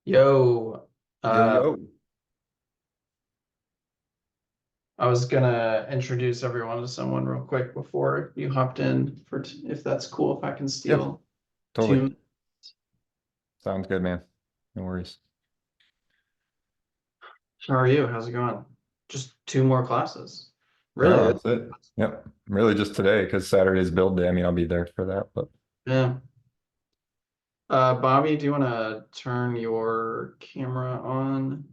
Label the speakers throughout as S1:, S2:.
S1: Yo,
S2: Yo,
S1: uh,
S2: yo.
S1: I was gonna introduce everyone to someone real quick before you hopped in if that's cool, if I can
S2: Yeah,
S1: steal
S2: totally.
S1: 2.
S2: Sounds good, man. No worries.
S1: How are you? How's it going? Just 2 more classes.
S2: No,
S1: Really?
S2: that's it. Yep. Really just today because Saturday's build day. I mean, I'll be there for that, but
S1: Yeah. Bobby, do you want to turn your camera on?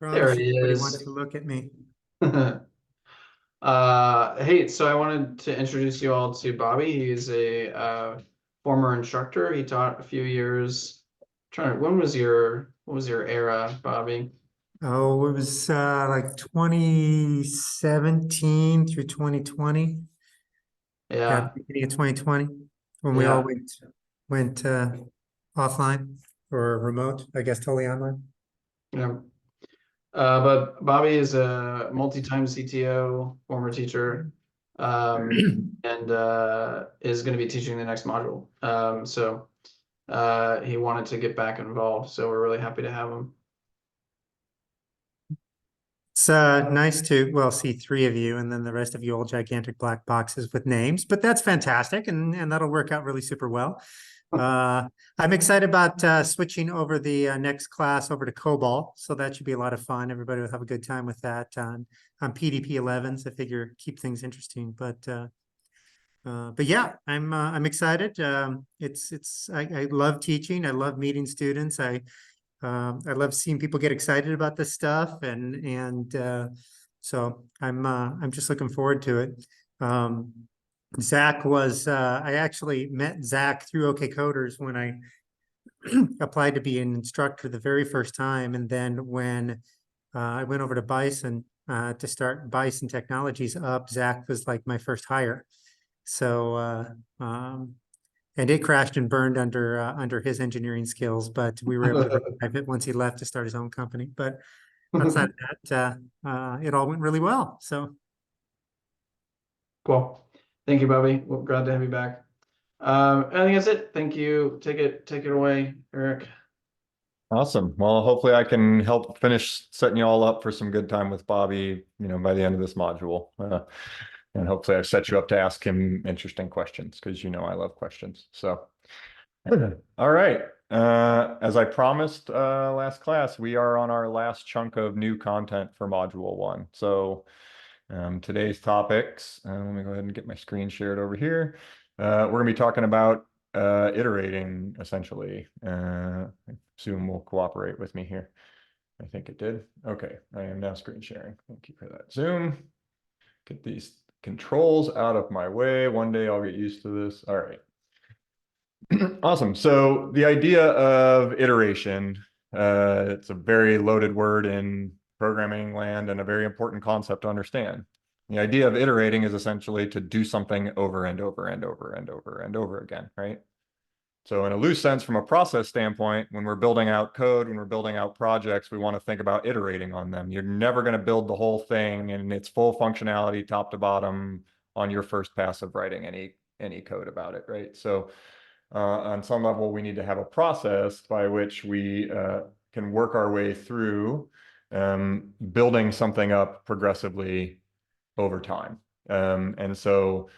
S1: There
S3: Promise you,
S1: he
S3: nobody wants
S1: is.
S3: to look at me.
S1: Hey, so I wanted to introduce you all to Bobby. He's a former instructor. He taught a few years. When was your era, Bobby?
S3: Oh, it was like 2017 through 2020. Yeah, the
S1: Yeah,
S3: beginning of 2020 when we all
S1: yeah,
S3: went offline or remote, I guess totally online.
S1: yeah. But Bobby is a multi-time CTO, former teacher, and is going to be teaching the next module. So he wanted to get back involved. So we're really happy to have him.
S3: It's nice to, well, see three of you and then the rest of you all gigantic black boxes with names, but that's fantastic and that'll work out really super well. I'm excited about switching over the next class over to COBOL, so that should be a lot of fun. Everybody will have a good time with that on PDP 11s. I figure keep things interesting, but yeah, I'm excited. I love teaching. I love meeting students. I love seeing people get excited about this stuff, and so I'm just looking forward to it. Um, Zach was I actually met Zach through OK Coders when I applied to be an instructor the very first time, and then when I went over to Bison to start Bison Technologies up, Zach was like my first hire. So and it crashed and burned under his engineering skills, but we were able to revive it once he left to start his own company. But outside of that, it all went really well. So
S1: Cool. Thank you, Bobby. Well, glad to have you back. I think that's it. Thank you. Take it away, Eric.
S2: awesome. Well, hopefully I can help finish setting you all up for some good time with Bobby, by the end of this module. And hopefully I've set you up to ask him interesting questions because I love questions. So, all right. As I promised last class, we are on our last chunk of new content for Module 1. So today's topics, let me go ahead and get my screen shared over here. We're going to be talking about iterating, essentially. Zoom will cooperate with me here. I think it did. Okay, I am now screen sharing. Thank you for that, Zoom. Get these controls out of my way. One day I'll get used to this. All right. Awesome. So the idea of iteration, it's a very loaded word in programming land and a very important concept to understand. The idea of iterating is essentially to do something over and over and over and over and over again, right? So in a loose sense, from a process standpoint, when we're building out code, when we're building out projects, we want to think about iterating on them. You're never going to build the whole thing in its full functionality, top to bottom, on your first pass of writing any code about it, right? So on some level, we need to have a process by which we can work our way through building something up progressively over time. And so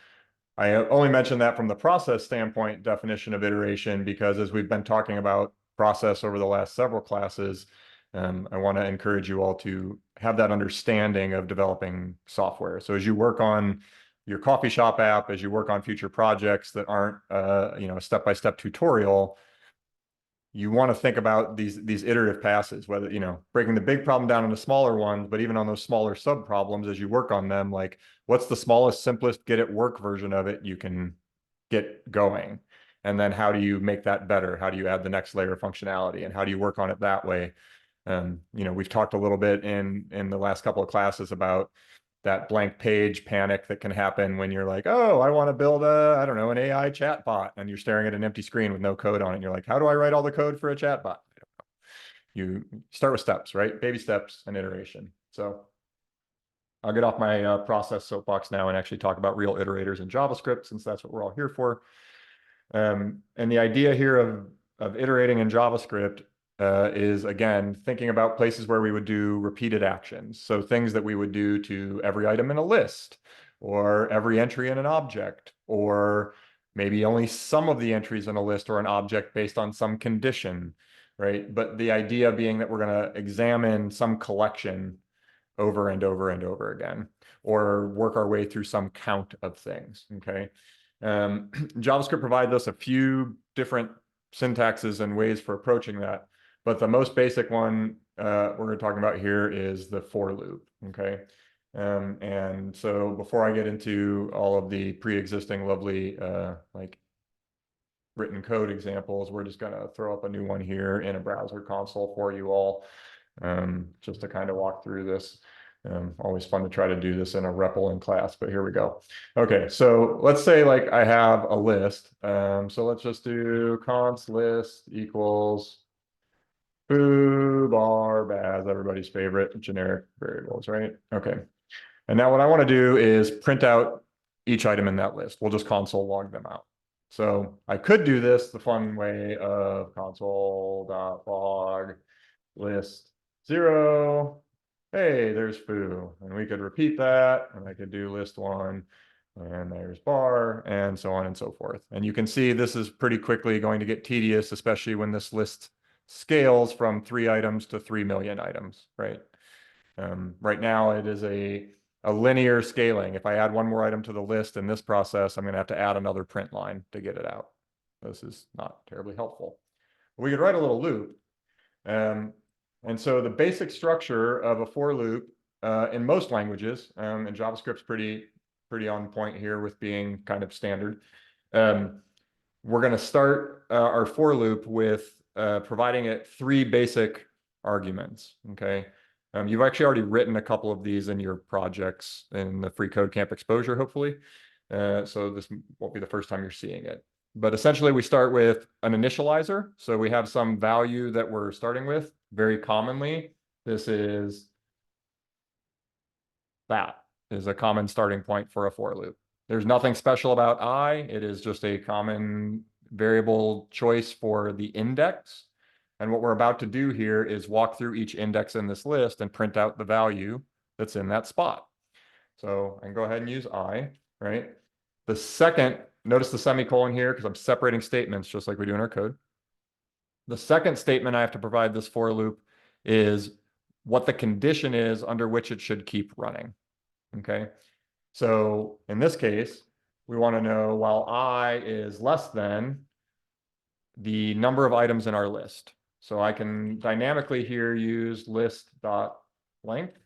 S2: I only mention that from the process standpoint definition of iteration, because as we've been talking about process over the last several classes, I want to encourage you all to have that understanding of developing software. So as you work on your coffee shop app, as you work on future projects that aren't, a step-by-step tutorial, you want to think about these iterative passes, whether, breaking the big problem down into smaller ones, but even on those smaller sub problems, as you work on them, like what's the smallest, simplest, get it work version of it you can get going? And then how do you make that better? How do you add the next layer of functionality? And how do you work on it that way? We've talked a little bit in the last couple of classes about that blank page panic that can happen when you're like, oh, I want to build I don't know, an AI chatbot, and you're staring at an empty screen with no code on it. And you're like, how do I write all the code for a chatbot? You start with steps, right? Baby steps and iteration. So I'll get off my process soapbox now and actually talk about real iterators in JavaScript, since that's what we're all here for. And the idea here of of iterating in JavaScript is, again, thinking about places where we would do repeated actions. So things that we would do to every item in a list, or every entry in an object, or maybe only some of the entries in a list or an object based on some condition, right? But the idea being that we're going to examine some collection over and over and over again, or work our way through some count of things, okay? JavaScript provides us a few different syntaxes and ways for approaching that, but the most basic one we're talking about here is the for loop, okay? And so before I get into all of the pre-existing lovely like written code examples, we're just going to throw up a new one here in a browser console for you all, just to kind of walk through this. Always fun to try to do this in a REPL in class, but here we go. Okay, so let's say like I have a list. So let's just do const list equals foo, bar, baz, everybody's favorite generic variables, right? Okay. And now what I want to do is print out each item in that list. We'll just console log them out. So I could do this the fun way of console.log list 0. Hey, there's foo. And we could repeat that. And I could do list 1. And there's bar, and so on and so forth. And you can see this is pretty quickly going to get tedious, especially when this list scales from 3 items to 3 million items, right? Right now it is a linear scaling. If I add one more item to the list in this process, I'm going to have to add another print line to get it out. This is not terribly helpful. We could write a little loop. And so the basic structure of a for loop in most languages, and JavaScript's pretty on point here with being kind of standard. We're going to start our for loop with providing it 3 basic arguments, okay? You've actually already written a couple of these in your projects in the Free Code Camp exposure, hopefully. So this won't be the first time you're seeing it. But essentially, we start with an initializer. So we have some value that we're starting with. Very commonly, this is that is a common starting point for a for loop. There's nothing special about I. It is just a common variable choice for the index. And what we're about to do here is walk through each index in this list and print out the value that's in that spot. So I can go ahead and use I, right? The second, notice the semicolon here because I'm separating statements just like we do in our code. The second statement I have to provide this for loop is what the condition is under which it should keep running, okay? So in this case, we want to know while I is less than the number of items in our list. So I can dynamically here use list.length,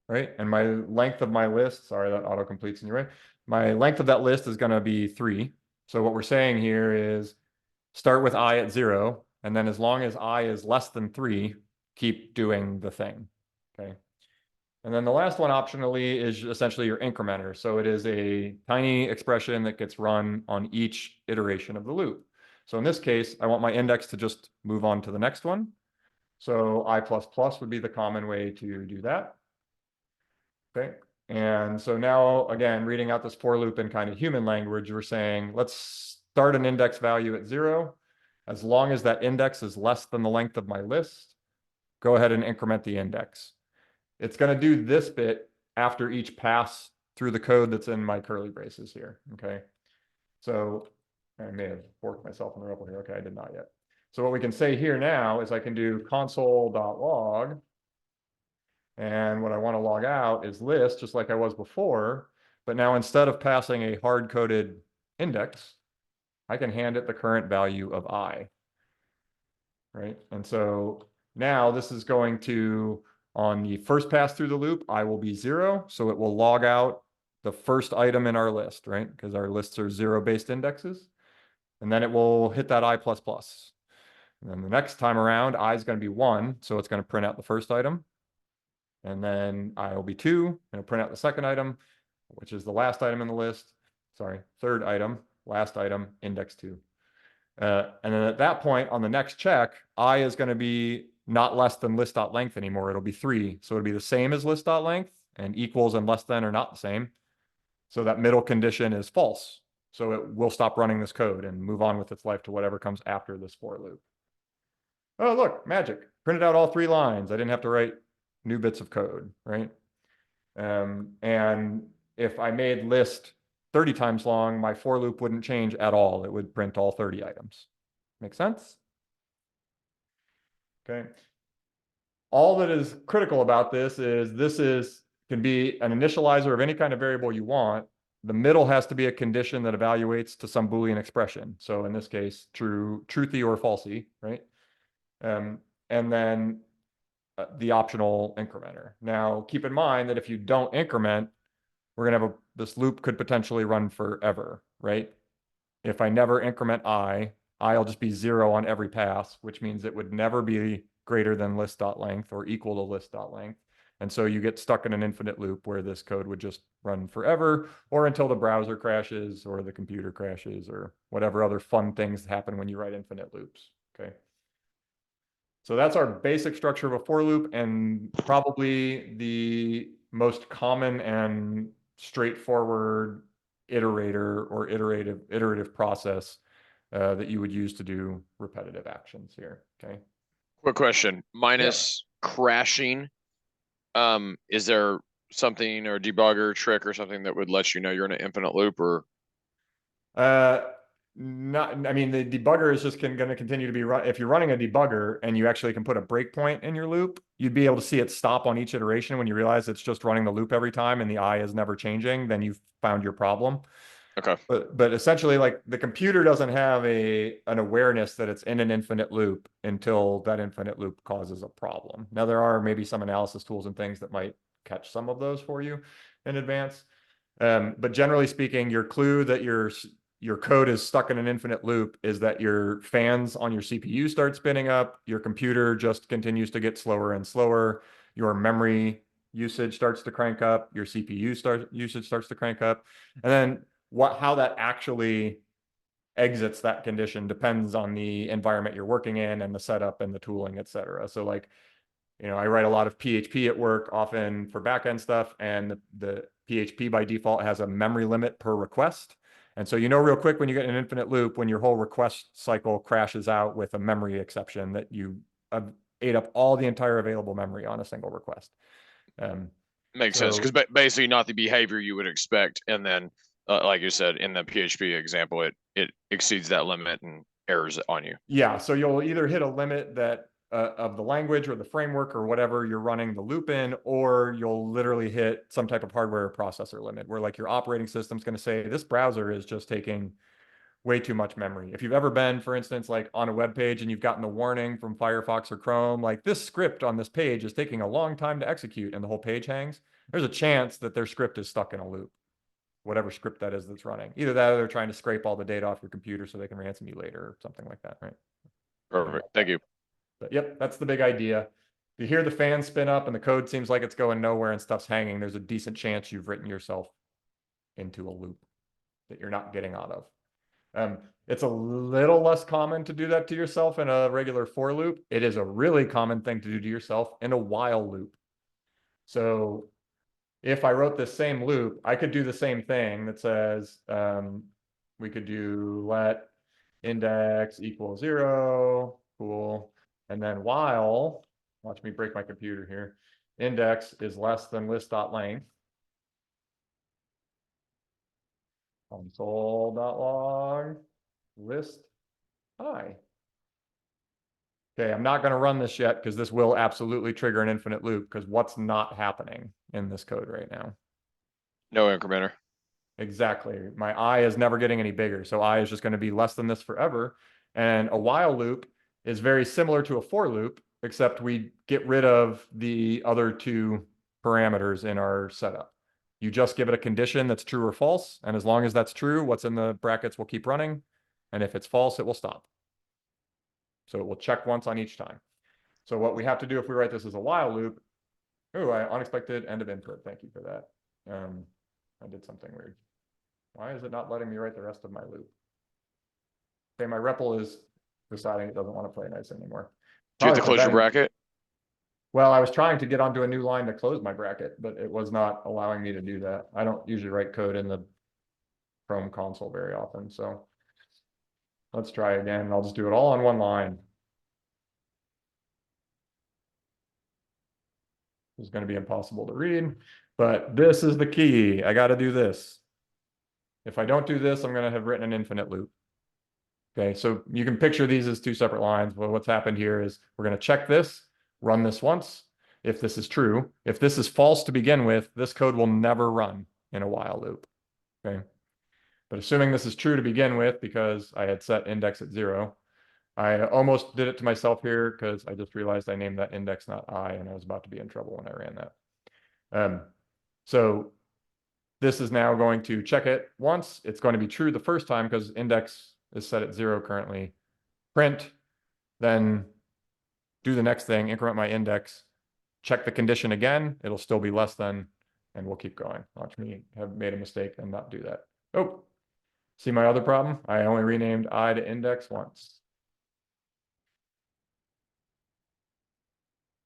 S2: right? And my length of my list, sorry, that autocompletes in your way. My length of that list is going to be 3. So what we're saying here is start with I at 0, and then as long as I is less than 3, keep doing the thing, okay? And then the last one optionally is essentially your incrementer. So it is a tiny expression that gets run on each iteration of the loop. So in this case, I want my index to just move on to the next one. So I++ would be the common way to do that. Okay. And so now, again, reading out this for loop in kind of human language, we're saying, let's start an index value at 0. As long as that index is less than the length of my list, go ahead and increment the index. It's going to do this bit after each pass through the code that's in my curly braces here, okay? So I may have worked myself in the REPL here. Okay, I did not yet. So what we can say here now is I can do console.log. And what I want to log out is list, just like I was before. But now instead of passing a hard-coded index, I can hand it the current value of I, right? And so now this is going to, on the first pass through the loop, I will be 0. So it will log out the first item in our list, right? Because our lists are 0-based indexes. And then it will hit that I++. And then the next time around, I is going to be 1. So it's going to print out the first item. And then I will be 2, and it'll print out the second item, which is the last item in the list. Sorry, third item, last item, index 2. And then at that point, on the next check, I is going to be not less than list.length anymore. It'll be 3. So it'll be the same as list.length, and equals and less than are not the same. So that middle condition is false. So it will stop running this code and move on with its life to whatever comes after this for loop. Oh, look, magic. Printed out all 3 lines. I didn't have to write new bits of code, right? And if I made list 30 times long, my for loop wouldn't change at all. It would print all 30 items. Make sense? Okay. All that is critical about this can be an initializer of any kind of variable you want. The middle has to be a condition that evaluates to some Boolean expression. So in this case, truthy or falsy, right? And then the optional incrementer. Now, keep in mind that if you don't increment, we're going to have this loop could potentially run forever, right? If I never increment I'll just be 0 on every pass, which means it would never be greater than list.length or equal to list.length. And so you get stuck in an infinite loop where this code would just run forever or until the browser crashes or the computer crashes or whatever other fun things happen when you write infinite loops, okay? So that's our basic structure of a for loop, and probably the most common and straightforward iterator or iterative process that you would use to do repetitive actions here, okay?
S4: Quick question, minus crashing, is there something or debugger trick or something that would let you know you're in an infinite loop or?
S2: Not, I mean, the debugger is just going to continue to be run. If you're running a debugger and you actually can put a breakpoint in your loop, you'd be able to see it stop on each iteration. When you realize it's just running the loop every time and the I is never changing, then you've found your problem.
S4: Okay.
S2: But essentially, like, the computer doesn't have an awareness that it's in an infinite loop until that infinite loop causes a problem. Now, there are maybe some analysis tools and things that might catch some of those for you in advance. But generally speaking, your clue that your code is stuck in an infinite loop is that your fans on your CPU start spinning up, your computer just continues to get slower and slower, your memory usage starts to crank up, your CPU usage starts to crank up, and then how that actually exits that condition depends on the environment you're working in and the setup and the tooling, et cetera. So, like, you know, I write a lot of PHP at work, often for backend stuff, and the PHP by default has a memory limit per request. And so, you know, real quick, when you get an infinite loop, when your whole request cycle crashes out with a memory exception, that you ate up all the entire available memory on a single request.
S4: Makes sense, because basically not the behavior you would expect. And then, like you said, in the PHP example, it exceeds that limit and errors on you.
S2: Yeah, so you'll either hit a limit that of the language or the framework or whatever you're running the loop in, or you'll literally hit some type of hardware or processor limit where, like, your operating system's going to say this browser is just taking way too much memory. If you've ever been, for instance, like on a web page and you've gotten the warning from Firefox or Chrome, like, this script on this page is taking a long time to execute and the whole page hangs, there's a chance that their script is stuck in a loop, whatever script that is that's running. Either that or they're trying to scrape all the data off your computer so they can ransom you later or something like that, right?
S4: Perfect. Thank you.
S2: But yep, that's the big idea. If you hear the fan spin up and the code seems like it's going nowhere and stuff's hanging, there's a decent chance you've written yourself into a loop that you're not getting out of. It's a little less common to do that to yourself in a regular for loop. It is a really common thing to do to yourself in a while loop. So if I wrote this same loop, I could do the same thing that says, we could do let index equal 0, cool. And then while, watch me break my computer here, index is less than list.length. Console.log list I. Okay, I'm not going to run this yet because this will absolutely trigger an infinite loop, because what's not happening in this code right now?
S4: No incrementer.
S2: Exactly. My I is never getting any bigger. So I is just going to be less than this forever. And a while loop is very similar to a for loop, except we get rid of the other 2 parameters in our setup. You just give it a condition that's true or false. And as long as that's true, what's in the brackets will keep running. And if it's false, it will stop. So it will check once on each time. So what we have to do if we write this as a while loop, unexpected end of input. Thank you for that. I did something weird. Why is it not letting me write the rest of my loop? Okay, my REPL is deciding it doesn't want to play nice anymore.
S4: Do you have to close your bracket?
S2: Well, I was trying to get onto a new line to close my bracket, but it was not allowing me to do that. I don't usually write code in the Chrome console very often. So let's try again. I'll just do it all on one line. It's going to be impossible to read, but this is the key. I got to do this. If I don't do this, I'm going to have written an infinite loop. Okay, so you can picture these as two separate lines. Well, what's happened here is we're going to check this, run this once. If this is true, if this is false to begin with, this code will never run in a while loop. Okay, but assuming this is true to begin with, because I had set index at 0, I almost did it to myself here because I just realized I named that index not I, and I was about to be in trouble when I ran that. So this is now going to check it once. It's going to be true the first time because index is set at 0 currently. Print, then do the next thing, increment my index, check the condition again. It'll still be less than, and we'll keep going. Watch me have made a mistake and not do that. Oh, see my other problem? I only renamed I to index once.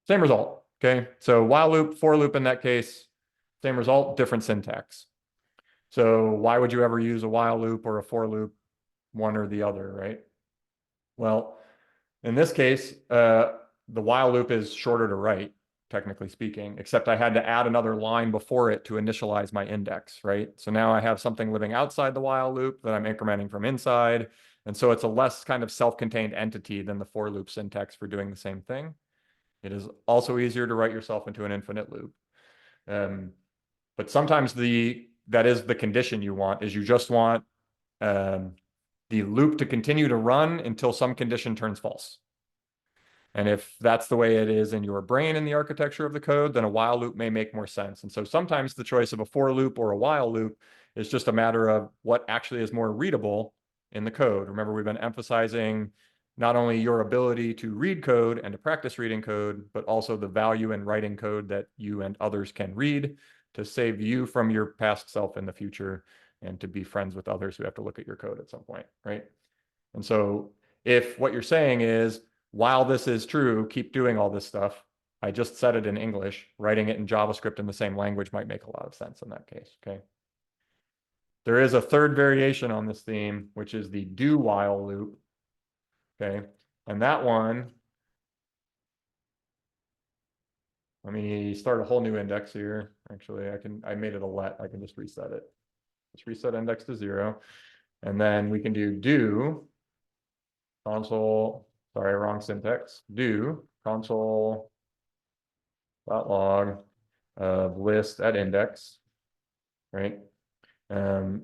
S2: Same result, okay? So while loop, for loop in that case, same result, different syntax. So why would you ever use a while loop or a for loop, one or the other, right? Well, in this case, the while loop is shorter to write, technically speaking, except I had to add another line before it to initialize my index, right? So now I have something living outside the while loop that I'm incrementing from inside. And so it's a less kind of self-contained entity than the for loop syntax for doing the same thing. It is also easier to write yourself into an infinite loop. But sometimes that is the condition you want, is you just want the loop to continue to run until some condition turns false. And if that's the way it is in your brain in the architecture of the code, then a while loop may make more sense. And so sometimes the choice of a for loop or a while loop is just a matter of what actually is more readable in the code. Remember, we've been emphasizing not only your ability to read code and to practice reading code, but also the value in writing code that you and others can read to save you from your past self in the future and to be friends with others who have to look at your code at some point, right? And so if what you're saying is, while this is true, keep doing all this stuff, I just said it in English, writing it in JavaScript in the same language might make a lot of sense in that case, okay? There is a third variation on this theme, which is the do while loop. Okay, and that one, let me start a whole new index here. Actually, I made it a let, I can just reset it. Let's reset index to 0. And then we can do console, sorry, wrong syntax, do console.log of list at index, right? And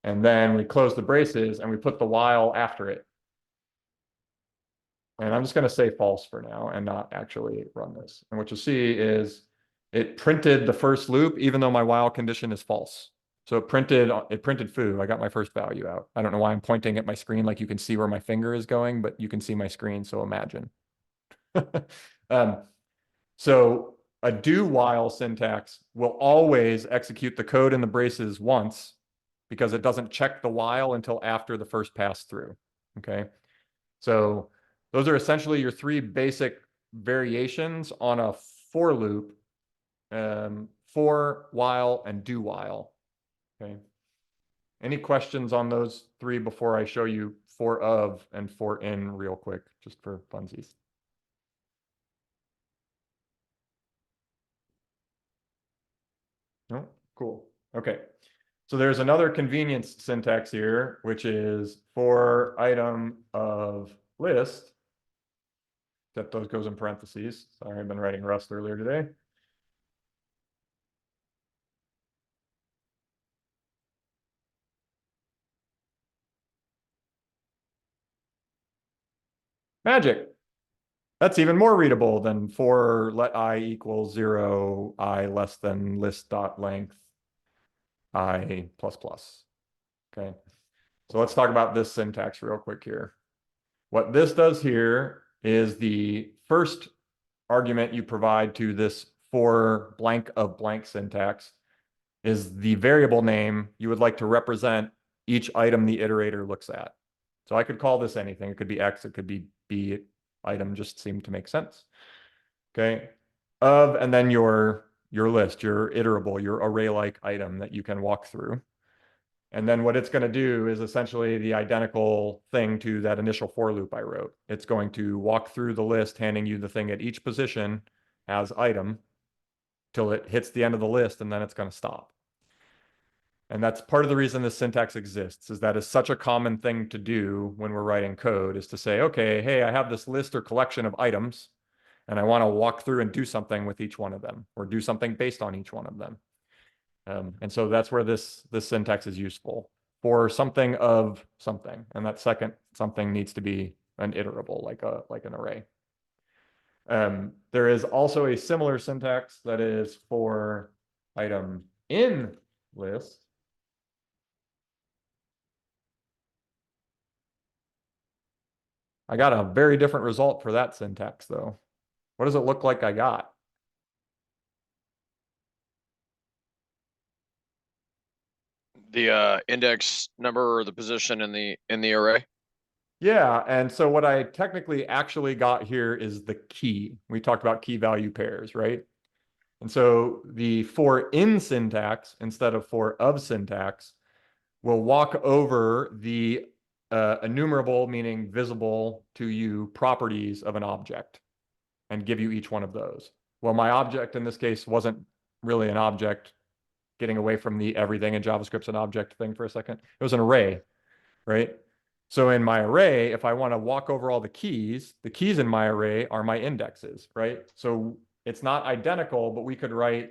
S2: then we close the braces and we put the while after it. And I'm just going to say false for now and not actually run this. And what you'll see is it printed the first loop, even though my while condition is false. So it printed foo. I got my first value out. I don't know why I'm pointing at my screen like you can see where my finger is going, but you can see my screen, so imagine. So a do while syntax will always execute the code in the braces once because it doesn't check the while until after the first pass through. Okay, so those are essentially your three basic variations on a for loop, for, while, and do while. Okay. Any questions on those three before I show you for of and for in real quick, just for funsies? No? Cool. Okay. So there's another convenience syntax here, which is for item of list. Except those goes in parentheses. Sorry, I've been writing Rust earlier today. Magic. That's even more readable than for let I equals 0, I less than list dot length, I plus plus. Okay. So let's talk about this syntax real quick here. What this does here is the first argument you provide to this for blank of blank syntax is the variable name you would like to represent each item the iterator looks at. So I could call this anything. It could be X, it could be B. Item just seemed to make sense. Okay. Of, and then your list, your iterable, your array-like item that you can walk through. And then what it's going to do is essentially the identical thing to that initial for loop I wrote. It's going to walk through the list, handing you the thing at each position as item till it hits the end of the list, and then it's going to stop. And that's part of the reason this syntax exists, is that is such a common thing to do when we're writing code, is to say, okay, hey, I have this list or collection of items, and I want to walk through and do something with each one of them, or do something based on each one of them. And so that's where this syntax is useful for something of something. And that second something needs to be an iterable, like an array. There is also a similar syntax that is for item in list. I got a very different result for that syntax though. What does it look like I got?
S4: The index number or the position in the array.
S2: Yeah, and so what I technically actually got here is the key. We talked about key value pairs, right? And so the for in syntax instead of for of syntax will walk over the enumerable, meaning visible to you, properties of an object and give you each one of those. Well, my object in this case wasn't really an object, getting away from the everything in JavaScript's an object thing for a second. It was an array, right? So in my array, if I want to walk over all the keys in my array are my indexes, right? So it's not identical, but we could write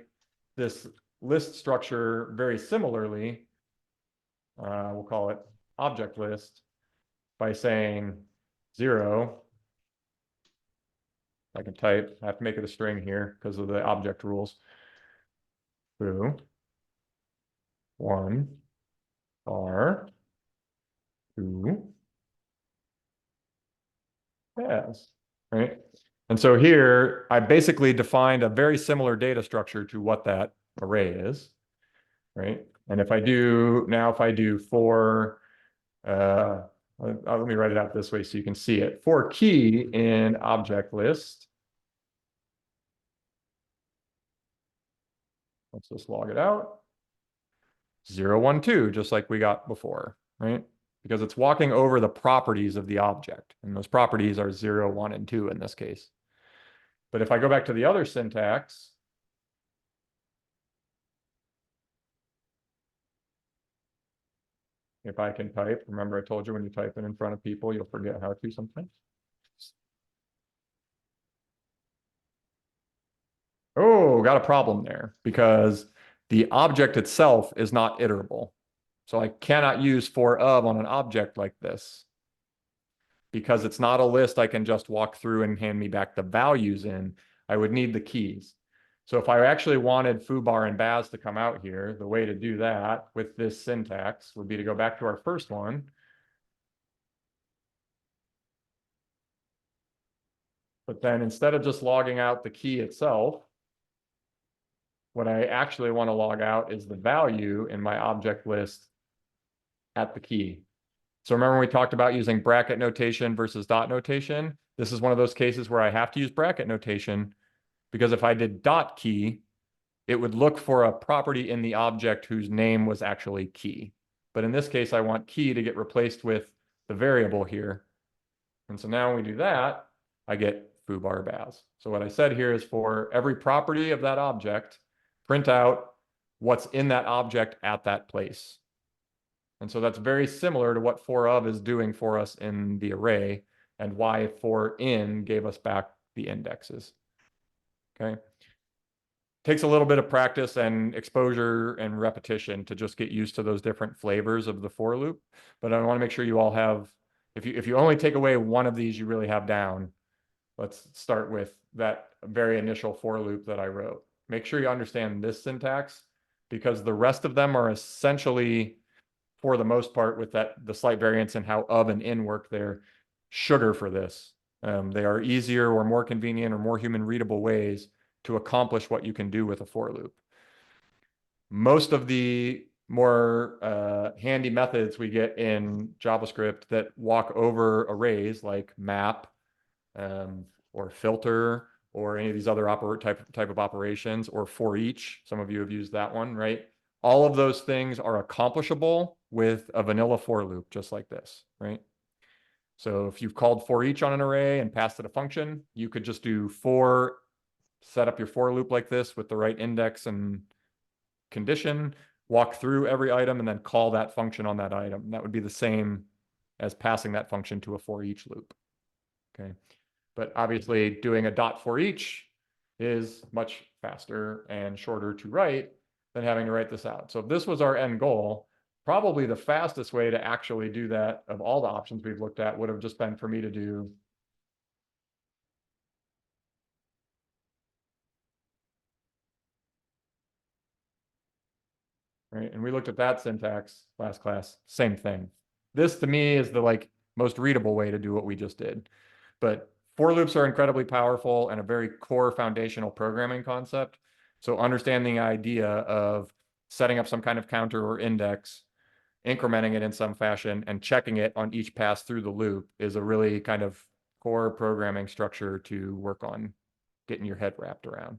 S2: this list structure very similarly. We'll call it object list by saying 0. I can type, I have to make it a string here because of the object rules. 2, 1, R, 2, yes, right? And so here, I basically defined a very similar data structure to what that array is, right? And if I do for, let me write it out this way so you can see it. For key in object list, let's just log it out. 0, 1, 2, just like we got before, right? Because it's walking over the properties of the object, and those properties are 0, 1, and 2 in this case. But if I go back to the other syntax, if I can type, remember I told you when you type it in front of people, you'll forget how to sometimes. Oh, got a problem there because the object itself is not iterable. So I cannot use for of on an object like this because it's not a list I can just walk through and hand me back the values in. I would need the keys. So if I actually wanted foobar and baz to come out here, the way to do that with this syntax would be to go back to our first one. But then instead of just logging out the key itself, what I actually want to log out is the value in my object list at the key. So remember when we talked about using bracket notation versus dot notation? This is one of those cases where I have to use bracket notation because if I did dot key, it would look for a property in the object whose name was actually key. But in this case, I want key to get replaced with the variable here. And so now when we do that, I get foobar baz. So what I said here is for every property of that object, print out what's in that object at that place. And so that's very similar to what for of is doing for us in the array and why for in gave us back the indexes. Okay. Takes a little bit of practice and exposure and repetition to just get used to those different flavors of the for loop. But I want to make sure you all have, if you only take away one of these you really have down, let's start with that very initial for loop that I wrote. Make sure you understand this syntax because the rest of them are essentially, for the most part, with the slight variance in how of and in work there, sugar for this. They are easier or more convenient or more human readable ways to accomplish what you can do with a for loop. Most of the more handy methods we get in JavaScript that walk over arrays like map or filter or any of these other type of operations or for each, some of you have used that one, right? All of those things are accomplishable with a vanilla for loop, just like this, right? So if you've called for each on an array and passed it a function, you could just do for, set up your for loop like this with the right index and condition, walk through every item, and then call that function on that item. That would be the same as passing that function to a for each loop. Okay. But obviously doing a dot for each is much faster and shorter to write than having to write this out. So if this was our end goal, probably the fastest way to actually do that of all the options we've looked at would have just been for me to do right? And we looked at that syntax last class, same thing. This to me is the like most readable way to do what we just did. But for loops are incredibly powerful and a very core foundational programming concept. So understanding the idea of setting up some kind of counter or index, incrementing it in some fashion, and checking it on each pass through the loop is a really kind of core programming structure to work on getting your head wrapped around.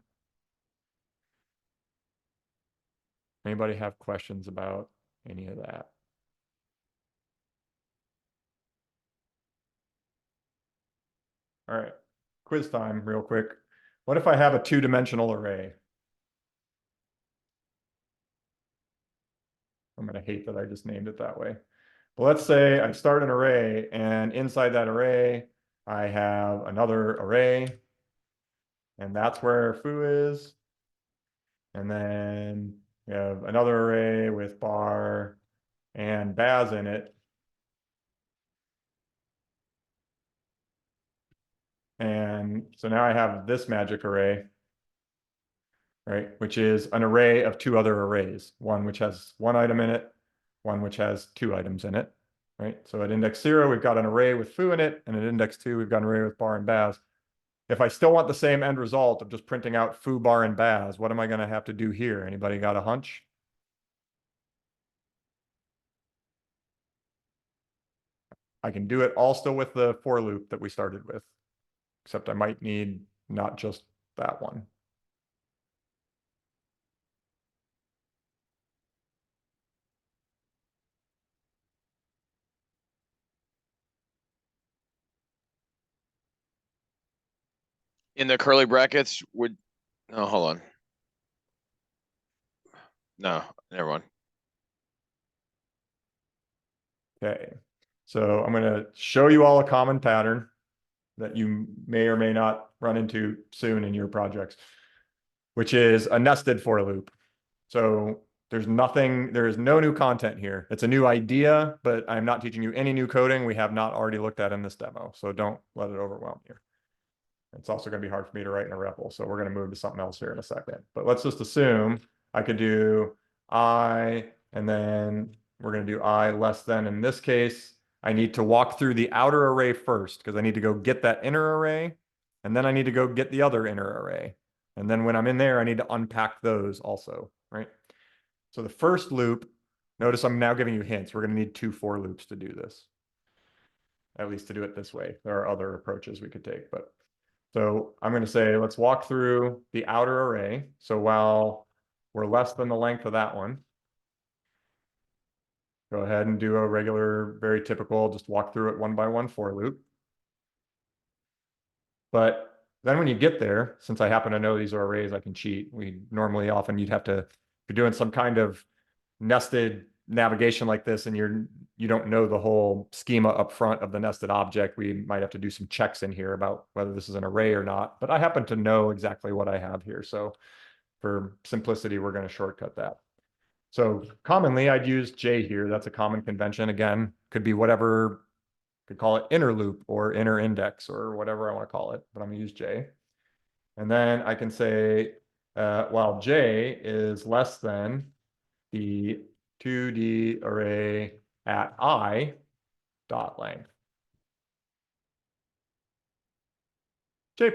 S2: Anybody have questions about any of that? All right, quiz time real quick. What if I have a two-dimensional array? I'm going to hate that I just named it that way. But let's say I start an array, and inside that array, I have another array, and that's where foo is. And then we have another array with bar and baz in it. And so now I have this magic array, right? Which is an array of two other arrays, one which has one item in it, one which has two items in it, right? So at index 0, we've got an array with foo in it, and at index 2, we've got an array with bar and baz. If I still want the same end result of just printing out foo, bar, and baz, what am I going to have to do here? Anybody got a hunch? I can do it all still with the for loop that we started with, except I might need not just that one.
S4: In the curly brackets would, oh, hold on. No, never mind.
S2: Okay, so I'm going to show you all a common pattern that you may or may not run into soon in your projects, which is a nested for loop. So there is no new content here. It's a new idea, but I'm not teaching you any new coding we have not already looked at in this demo. So don't let it overwhelm you. It's also going to be hard for me to write in a REPL. So we're going to move to something else here in a second. But let's just assume I could do I, and then we're going to do I less than. In this case, I need to walk through the outer array first because I need to go get that inner array. And then I need to go get the other inner array. And then when I'm in there, I need to unpack those also, right? So the first loop, notice I'm now giving you hints. We're going to need 2 for loops to do this. At least to do it this way. There are other approaches we could take, but so I'm going to say, let's walk through the outer array. So while we're less than the length of that one, go ahead and do a regular, very typical, just walk through it one by one for loop. But then when you get there, since I happen to know these are arrays, I can cheat. We normally often you'd have to, if you're doing some kind of nested navigation like this and you don't know the whole schema up front of the nested object, we might have to do some checks in here about whether this is an array or not. But I happen to know exactly what I have here. So for simplicity, we're going to shortcut that. So commonly I'd use J here. That's a common convention. Again, could be whatever, could call it inner loop or inner index or whatever I want to call it, but I'm going to use J. And then I can say, while J is less than the 2D array at I dot length. J++.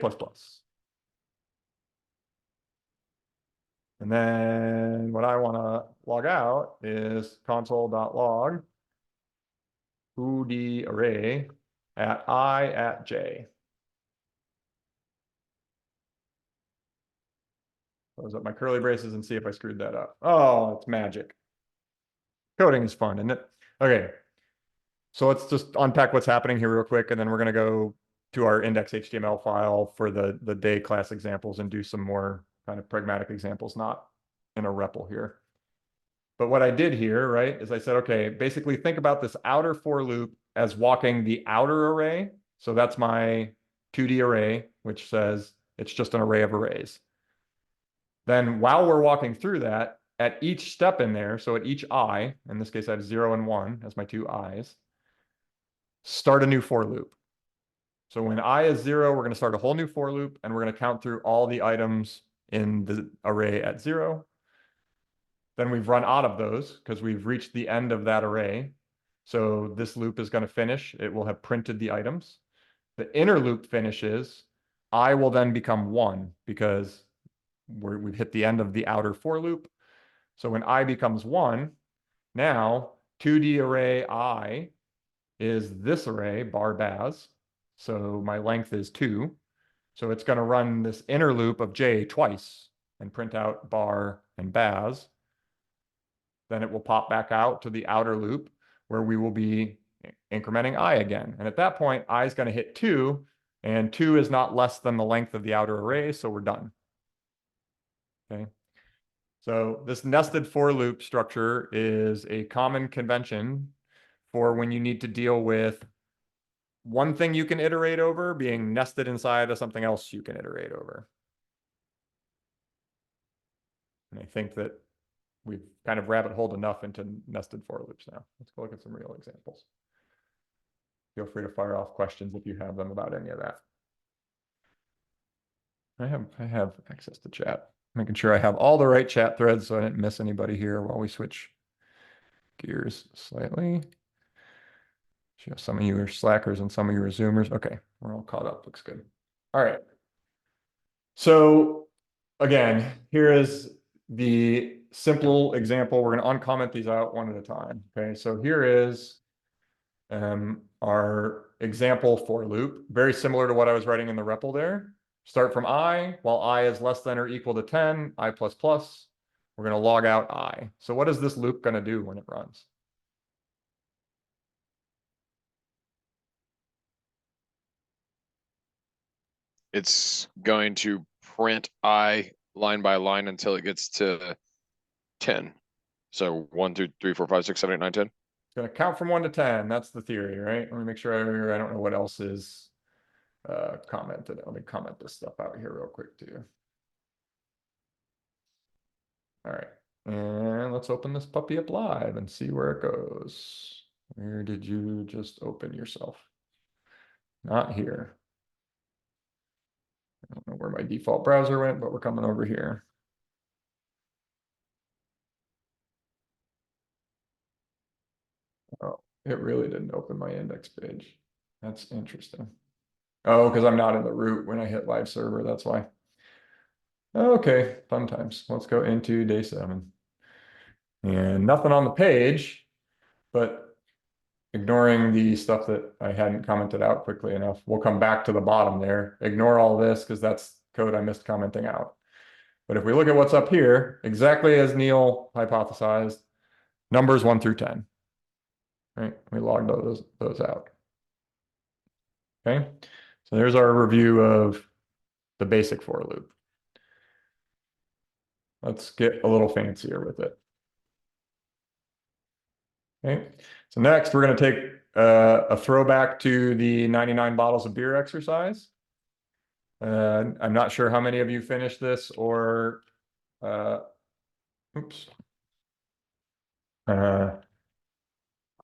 S2: And then what I want to log out is console.log 2D array at I at J. Close up my curly braces and see if I screwed that up. Oh, it's magic. Coding is fun, isn't it? Okay. So let's just unpack what's happening here real quick, and then we're going to go to our index HTML file for the day class examples and do some more kind of pragmatic examples, not in a REPL here. But what I did here, right, is I said, okay, basically think about this outer for loop as walking the outer array. So that's my 2D array, which says it's just an array of arrays. Then while we're walking through that, at each step in there, so at each I, in this case I have 0 and 1 as my two i's, start a new for loop. So when I is 0, we're going to start a whole new for loop, and we're going to count through all the items in the array at 0. Then we've run out of those because we've reached the end of that array. So this loop is going to finish. It will have printed the items. The inner loop finishes. I will then become 1 because we've hit the end of the outer for loop. So when I becomes 1, now 2D array I is this array, bar baz. So my length is 2. So it's going to run this inner loop of j twice and print out bar and baz. Then it will pop back out to the outer loop where we will be incrementing I again. And at that point, I is going to hit 2, and 2 is not less than the length of the outer array, so we're done. Okay. So this nested for loop structure is a common convention for when you need to deal with one thing you can iterate over being nested inside of something else you can iterate over. And I think that we've kind of rabbit holed enough into nested for loops now. Let's go look at some real examples. Feel free to fire off questions if you have them about any of that. I have access to chat. Making sure I have all the right chat threads so I didn't miss anybody here while we switch gears slightly. Some of you are slackers and some of you are zoomers. Okay, we're all caught up. Looks good. All right. So again, here is the simple example. We're going to uncomment these out one at a time. Okay, so here is our example for loop, very similar to what I was writing in the REPL there. Start from I, while I is less than or equal to 10, I++. We're going to log out I. So what is this loop going to do when it runs?
S4: It's going to print I line by line until it gets to 10. So 1, 2, 3, 4, 5, 6, 7, 8, 9, 10.
S2: It's going to count from 1 to 10. That's the theory, right? Let me make sure I don't know what else is commented. Let me comment this stuff out here real quick too. All right, and let's open this puppy up live and see where it goes. Where did you just open yourself? Not here. I don't know where my default browser went, but we're coming over here. Oh, it really didn't open my index page. That's interesting. Oh, because I'm not in the root when I hit live server, that's why. Okay, fun times. Let's go into day 7. And nothing on the page, but ignoring the stuff that I hadn't commented out quickly enough. We'll come back to the bottom there. Ignore all this because that's code I missed commenting out. But if we look at what's up here, exactly as Neil hypothesized, numbers 1 through 10. Right? We logged those out. Okay, so there's our review of the basic for loop. Let's get a little fancier with it. Okay, so next we're going to take a throwback to the 99 bottles of beer exercise. I'm not sure how many of you finished this or oops.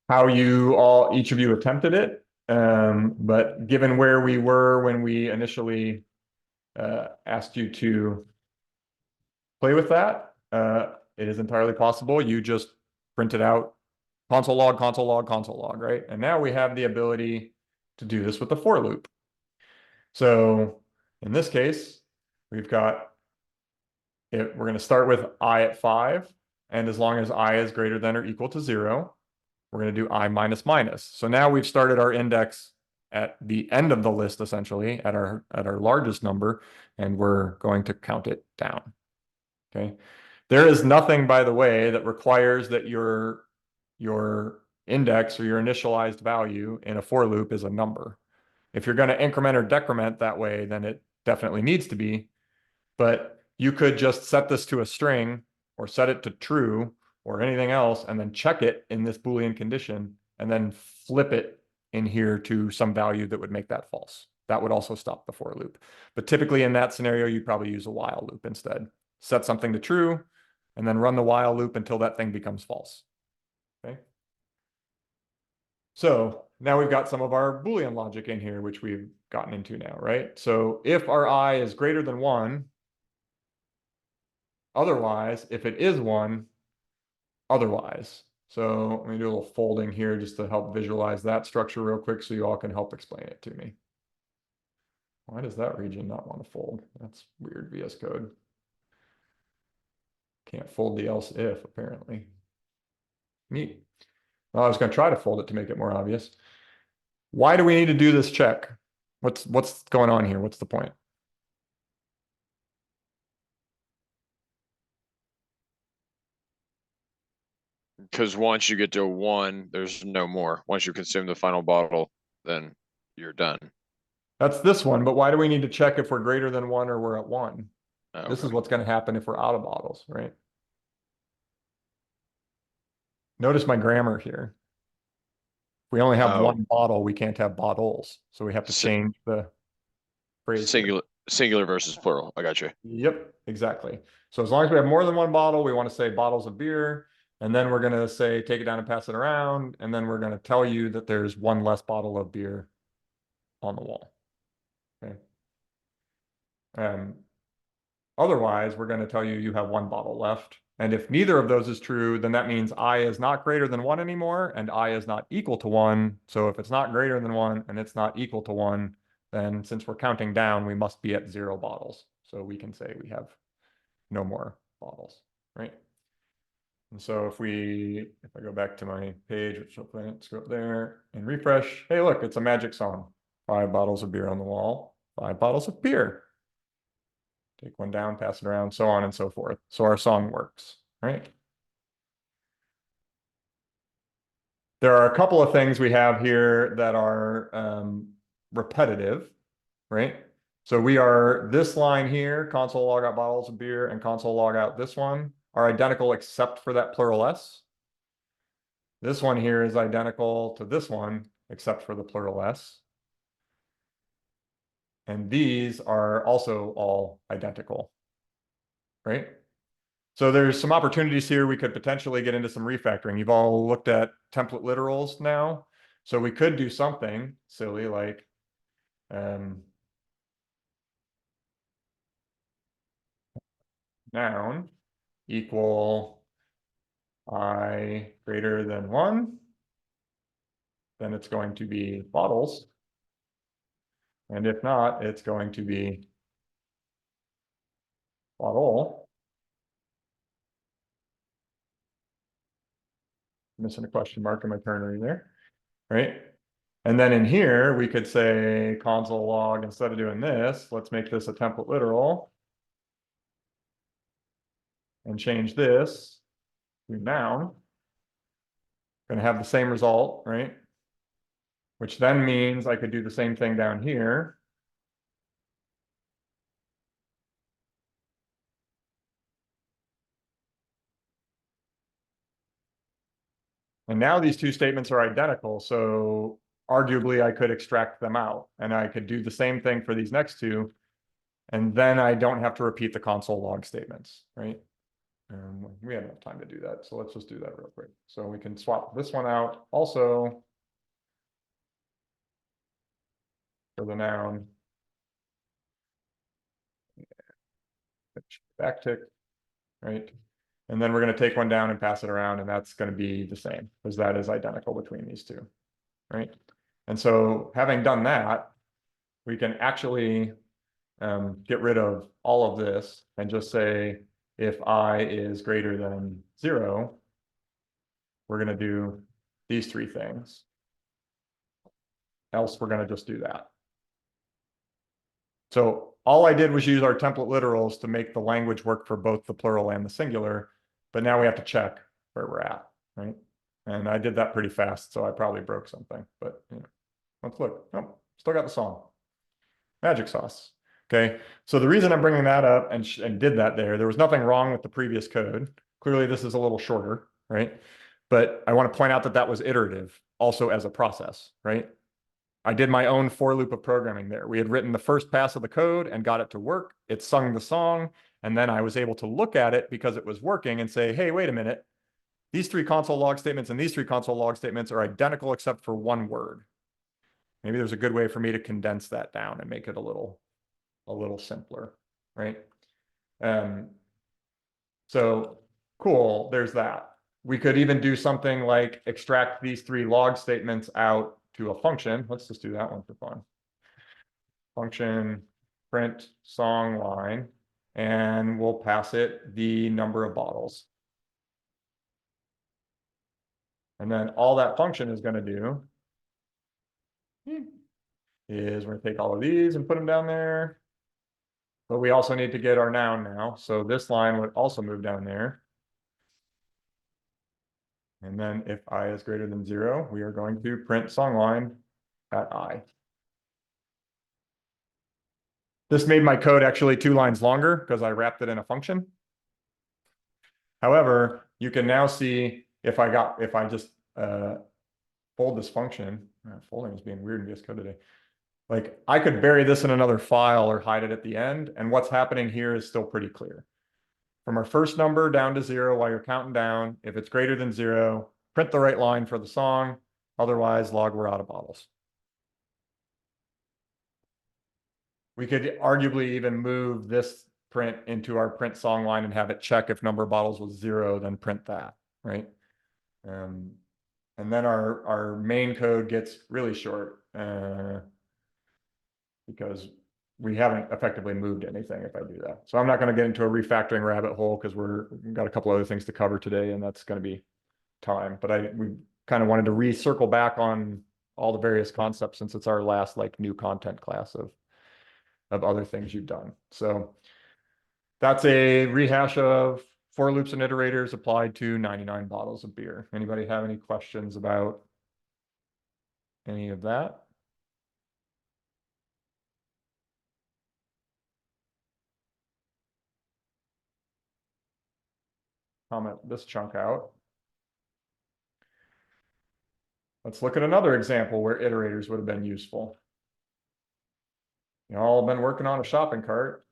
S2: How you all, each of you attempted it. But given where we were when we initially asked you to play with that, it is entirely possible you just printed out console log, console log, console log, right? And now we have the ability to do this with the for loop. So in this case, we've got it, we're going to start with I at 5. And as long as I is greater than or equal to 0, we're going to do I minus minus. So now we've started our index at the end of the list, essentially, at our largest number, and we're going to count it down. Okay. There is nothing, by the way, that requires that your your index or your initialized value in a for loop is a number. If you're going to increment or decrement that way, then it definitely needs to be. But you could just set this to a string or set it to true or anything else, and then check it in this Boolean condition, and then flip it in here to some value that would make that false. That would also stop the for loop. But typically in that scenario, you'd probably use a while loop instead. Set something to true, and then run the while loop until that thing becomes false. Okay. So now we've got some of our Boolean logic in here, which we've gotten into now, right? So if our I is greater than 1, otherwise, if it is 1, otherwise. So let me do a little folding here just to help visualize that structure real quick so you all can help explain it to me. Why does that region not want to fold? That's weird VS Code. Can't fold the else if, apparently. Neat. Well, I was going to try to fold it to make it more obvious. Why do we need to do this check? What's going on here? What's the point?
S4: Because once you get to a 1, there's no more. Once you consume the final bottle, then you're done.
S2: That's this one, but why do we need to check if we're greater than 1 or we're at 1? This is
S4: Okay.
S2: what's going to happen if we're out of bottles, right? Notice my grammar here. If we only have
S4: Oh.
S2: one bottle, we can't have bottles. So we have to
S4: Si-
S2: change the phrase. here.
S4: Singular versus plural. I got you.
S2: Yep, exactly. So as long as we have more than one bottle, we want to say bottles of beer. And then we're going to say, take it down and pass it around. And then we're going to tell you that there's one less bottle of beer on the wall. Okay. Otherwise, we're going to tell you you have one bottle left. And if neither of those is true, then that means I is not greater than 1 anymore, and I is not equal to 1. So if it's not greater than 1 and it's not equal to 1, then since we're counting down, we must be at 0 bottles. So we can say we have no more bottles, right? And so if I go back to my page, which hopefully let's go up there and refresh. Hey, look, it's a magic song. 5 bottles of beer on the wall, 5 bottles of beer. Take one down, pass it around, so on and so forth. So our song works, right? There are a couple of things we have here that are repetitive, right? So we are, this line here, console log out bottles of beer and console log out this one are identical except for that plural S. This one here is identical to this one except for the plural S. And these are also all identical, right? So there's some opportunities here. We could potentially get into some refactoring. You've all looked at template literals now. So we could do something silly like noun equal I greater than 1. Then it's going to be bottles. And if not, it's going to be bottle. Missing a question mark in my ternary there, right? And then in here, we could say console log, instead of doing this, let's make this a template literal. And change this to noun. Going to have the same result, right? Which then means I could do the same thing down here. And now these two statements are identical, so arguably I could extract them out, and I could do the same thing for these next two, and then I don't have to repeat the console log statements, right? We have enough time to do that, so let's just do that real quick. So we can swap this one out also for the noun. Backtick, right? And then we're going to take one down and pass it around, and that's going to be the same because that is identical between these two, right? And so having done that, we can actually get rid of all of this and just say if I is greater than 0, we're going to do these 3 things. Else we're going to just do that. So all I did was use our template literals to make the language work for both the plural and the singular, but now we have to check where we're at, right? And I did that pretty fast, so I probably broke something, but you know, let's look. Oh, still got the song. Magic sauce. Okay, so the reason I'm bringing that up and did that there was nothing wrong with the previous code. Clearly, this is a little shorter, right? But I want to point out that that was iterative also as a process, right? I did my own for loop of programming there. We had written the first pass of the code and got it to work. It sung the song. And then I was able to look at it because it was working and say, hey, wait a minute. These 3 console log statements and these 3 console log statements are identical except for one word. Maybe there's a good way for me to condense that down and make it a little simpler, right? So cool, there's that. We could even do something like extract these 3 log statements out to a function. Let's just do that one for fun. Function print song line, and we'll pass it the number of bottles. And then all that function is going to do is we're going to take all of these and put them down there. But we also need to get our noun now. So this line would also move down there. And then if I is greater than 0, we are going to print song line at I. This made my code actually 2 lines longer because I wrapped it in a function. However, you can now see if I just fold this function, folding is being weird in VS Code today. Like I could bury this in another file or hide it at the end. And what's happening here is still pretty clear. From our first number down to 0 while you're counting down, if it's greater than 0, print the right line for the song. Otherwise, log we're out of bottles. We could arguably even move this print into our print song line and have it check if number of bottles was 0, then print that, right? And then our main code gets really short because we haven't effectively moved anything if I do that. So I'm not going to get into a refactoring rabbit hole because we've got a couple other things to cover today, and that's going to be time. But we kind of wanted to recircle back on all the various concepts since it's our last like new content class of other things you've done. So that's a rehash of for loops and iterators applied to 99 bottles of beer. Anybody have any questions about any of that? Comment this chunk out. Let's look at another example where iterators would have been useful. You all been working on a shopping cart.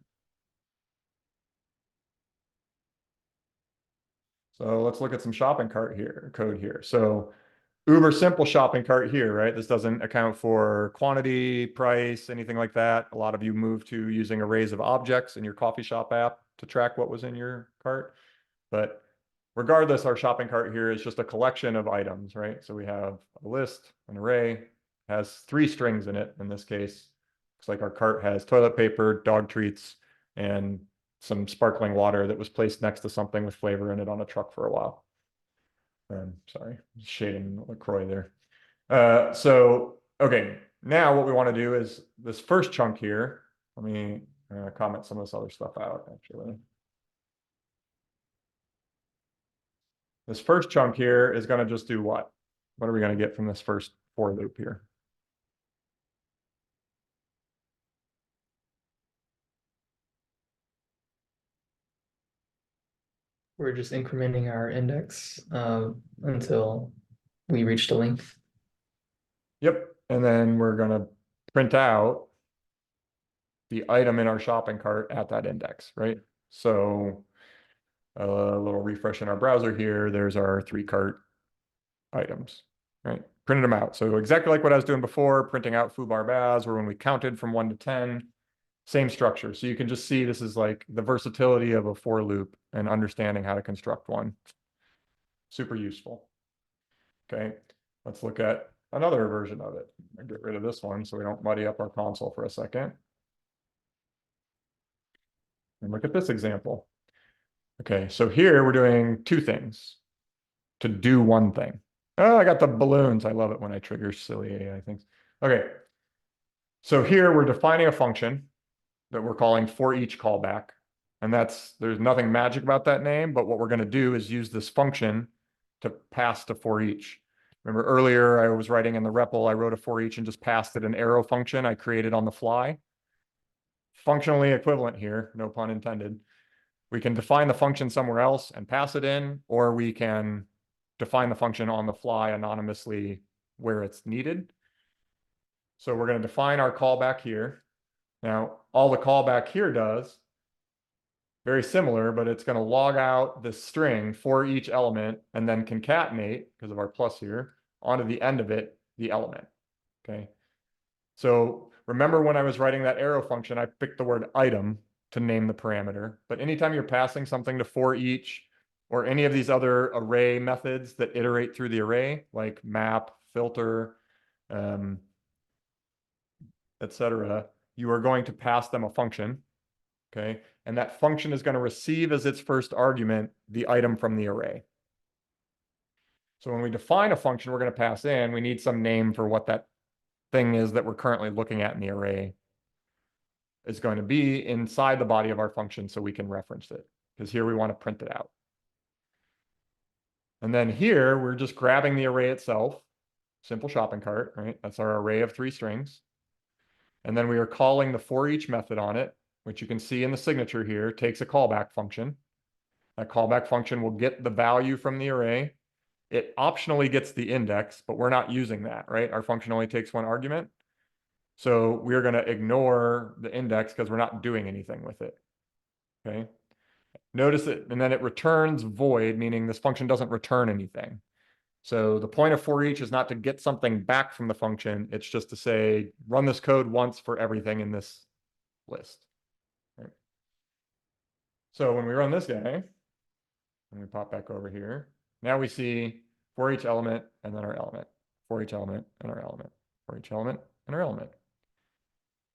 S2: So let's look at some shopping cart code here. So uber simple shopping cart here, right? This doesn't account for quantity, price, anything like that. A lot of you move to using arrays of objects in your coffee shop app to track what was in your cart. But regardless, our shopping cart here is just a collection of items, right? So we have a list, an array, has 3 strings in it. In this case, looks like our cart has toilet paper, dog treats, and some sparkling water that was placed next to something with flavor in it on a truck for a while. Sorry, shading LaCroix there. So, okay, now what we want to do is this first chunk here. Let me comment some of this other stuff out, actually. This first chunk here is going to just do what? What are we going to get from this first for loop here?
S5: We're just incrementing our index until we reach the length.
S2: Yep. And then we're going to print out the item in our shopping cart at that index, right? So a little refresh in our browser here. There's our 3 cart items, right? Printed them out. So exactly like what I was doing before, printing out foo bar baz, or when we counted from 1 to 10, same structure. So you can just see this is like the versatility of a for loop and understanding how to construct one. Super useful. Okay, let's look at another version of it. I'll get rid of this one so we don't muddy up our console for a second. And look at this example. Okay, so here we're doing 2 things to do one thing. Oh, I got the balloons. I love it when I trigger silly AI things. Okay, so here we're defining a function that we're calling for each callback. And there's nothing magic about that name, but what we're going to do is use this function to pass to for each. Remember earlier I was writing in the REPL, I wrote a for each and just passed it an arrow function I created on the fly. Functionally equivalent here, no pun intended. We can define the function somewhere else and pass it in, or we can define the function on the fly anonymously where it's needed. So we're going to define our callback here. Now, all the callback here does, very similar, but it's going to log out the string for each element and then concatenate, because of our plus here, onto the end of it, the element. Okay. So remember when I was writing that arrow function, I picked the word item to name the parameter. But anytime you're passing something to for each or any of these other array methods that iterate through the array, like map, filter, etc., you are going to pass them a function. Okay. And that function is going to receive as its first argument the item from the array. So when we define a function we're going to pass in, we need some name for what that thing is that we're currently looking at in the array is going to be inside the body of our function so we can reference it, because here we want to print it out. And then here we're just grabbing the array itself, simple shopping cart, right? That's our array of 3 strings. And then we are calling the for each method on it, which you can see in the signature here, takes a callback function. That callback function will get the value from the array. It optionally gets the index, but we're not using that, right? Our function only takes 1 argument. So we're going to ignore the index because we're not doing anything with it. Okay. Notice it, and then it returns void, meaning this function doesn't return anything. So the point of for each is not to get something back from the function. It's just to say, run this code once for everything in this list. Right. So when we run this guy, and we pop back over here, now we see for each element and then our element, for each element and our element, for each element and our element.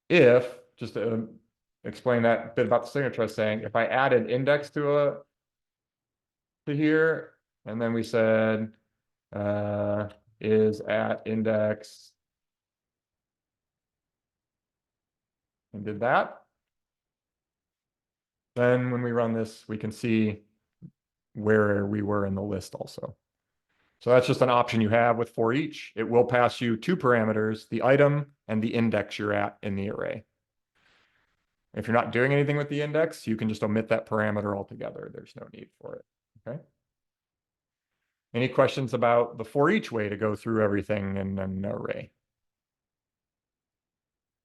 S2: If, just to explain that bit about the signature, I was saying, if I added index to here, and then we said is at index, and did that, then when we run this, we can see where we were in the list also. So that's just an option you have with for each. It will pass you 2 parameters, the item and the index you're at in the array. If you're not doing anything with the index, you can just omit that parameter altogether. There's no need for it. Okay. Any questions about the for each way to go through everything in an array?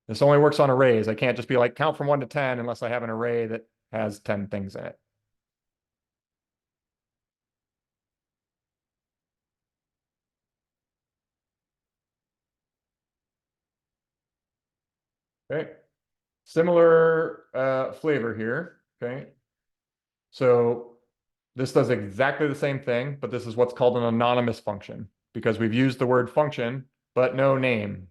S2: This only works on arrays. I can't just be like count from 1 to 10 unless I have an array that has 10 things in it. Okay. Similar flavor here. Okay. So this does exactly the same thing, but this is what's called an anonymous function because we've used the word function, but no name.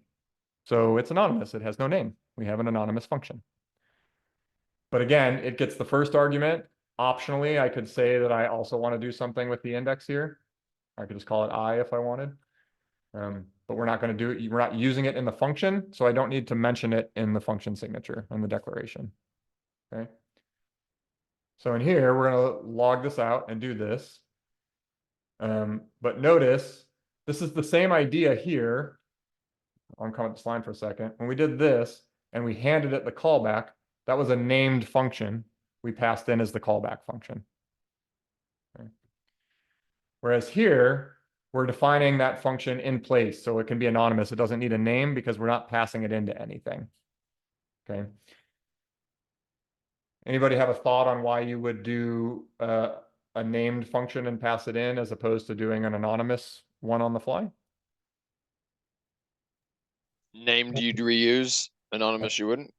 S2: So it's anonymous. It has no name. We have an anonymous function. But again, it gets the first argument. Optionally, I could say that I also want to do something with the index here. I could just call it I if I wanted. But we're not going to do it. We're not using it in the function, so I don't need to mention it in the function signature and the declaration. Okay. So in here, we're going to log this out and do this. But notice, this is the same idea here. I'll comment this line for a second. When we did this and we handed it the callback, that was a named function we passed in as the callback function. Okay. Whereas here, we're defining that function in place, so it can be anonymous. It doesn't need a name because we're not passing it into anything. Okay. Anybody have a thought on why you would do a named function and pass it in as opposed to doing an anonymous one on the fly?
S4: Named you'd reuse, anonymous you wouldn't.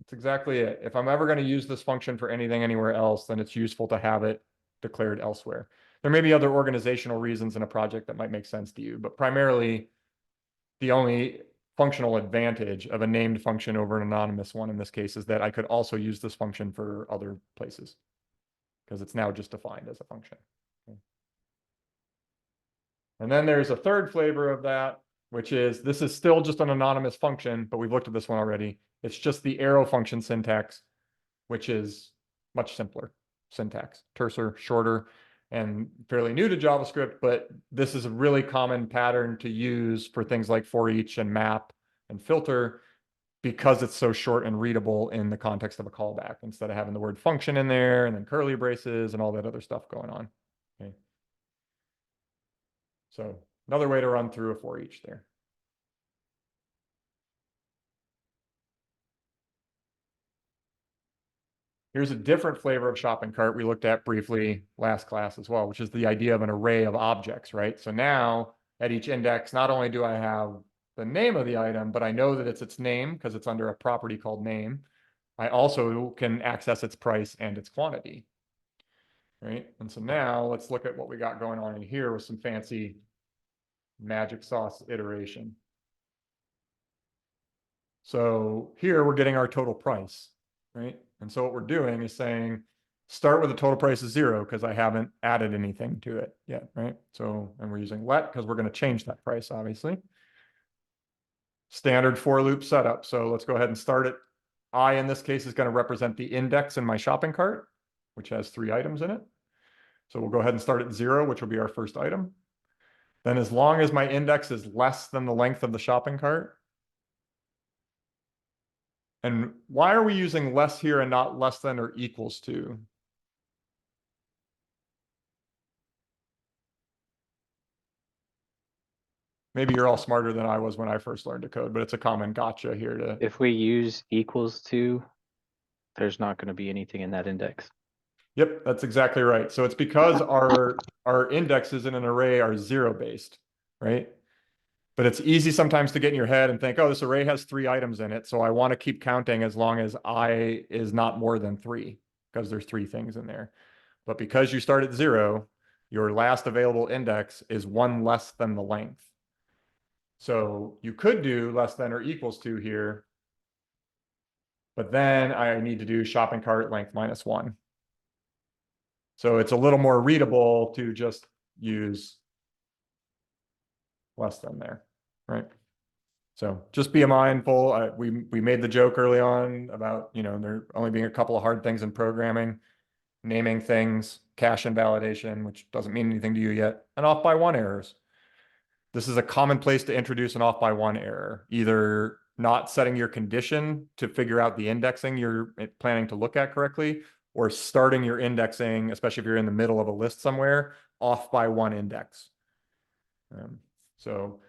S2: That's exactly it. If I'm ever going to use this function for anything anywhere else, then it's useful to have it declared elsewhere. There may be other organizational reasons in a project that might make sense to you, but primarily the only functional advantage of a named function over an anonymous one in this case is that I could also use this function for other places because it's now just defined as a function. Okay. And then there's a third flavor of that, which is this is still just an anonymous function, but we've looked at this one already. It's just the arrow function syntax, which is much simpler syntax, terser, shorter. and fairly new to JavaScript, but this is a really common pattern to use for things like for each and map and filter, because it's so short and readable in the context of a callback, instead of having the word function in there and then curly braces and all that other stuff going on. Okay. So another way to run through a for each there. Here's a different flavor of shopping cart we looked at briefly last class as well, which is the idea of an array of objects, right? So now at each index, not only do I have the name of the item, but I know that it's its name because it's under a property called name. I also can access its price and its quantity, right? And so now let's look at what we got going on in here with some fancy magic sauce iteration. So here we're getting our total price, right? And so what we're doing is saying, start with a total price of 0 because I haven't added anything to it yet, right? So, and we're using let because we're going to change that price, obviously. Standard for loop setup. So let's go ahead and start it. I, in this case, is going to represent the index in my shopping cart, which has 3 items in it. So we'll go ahead and start at 0, which will be our first item. Then as long as my index is less than the length of the shopping cart. And why are we using less here and not less than or equals to? Maybe you're all smarter than I was when I first learned to code, but it's a common gotcha here to.
S6: If we use equals to, there's not going to be anything in that index.
S2: Yep, that's exactly right. So it's because our indexes in an array are 0 based, right? But it's easy sometimes to get in your head and think, oh, this array has 3 items in it, so I want to keep counting as long as I is not more than 3, because there's 3 things in there. But because you start at 0, your last available index is 1 less than the length. So you could do less than or equals to here, but then I need to do shopping cart length minus 1. So it's a little more readable to just use less than there, right? So just be mindful. We made the joke early on about, you know, there only being a couple of hard things in programming, naming things, cache invalidation, which doesn't mean anything to you yet, and off by 1 errors. This is a common place to introduce an off by 1 error, either not setting your condition to figure out the indexing you're planning to look at correctly, or starting your indexing, especially if you're in the middle of a list somewhere, off by 1 index. So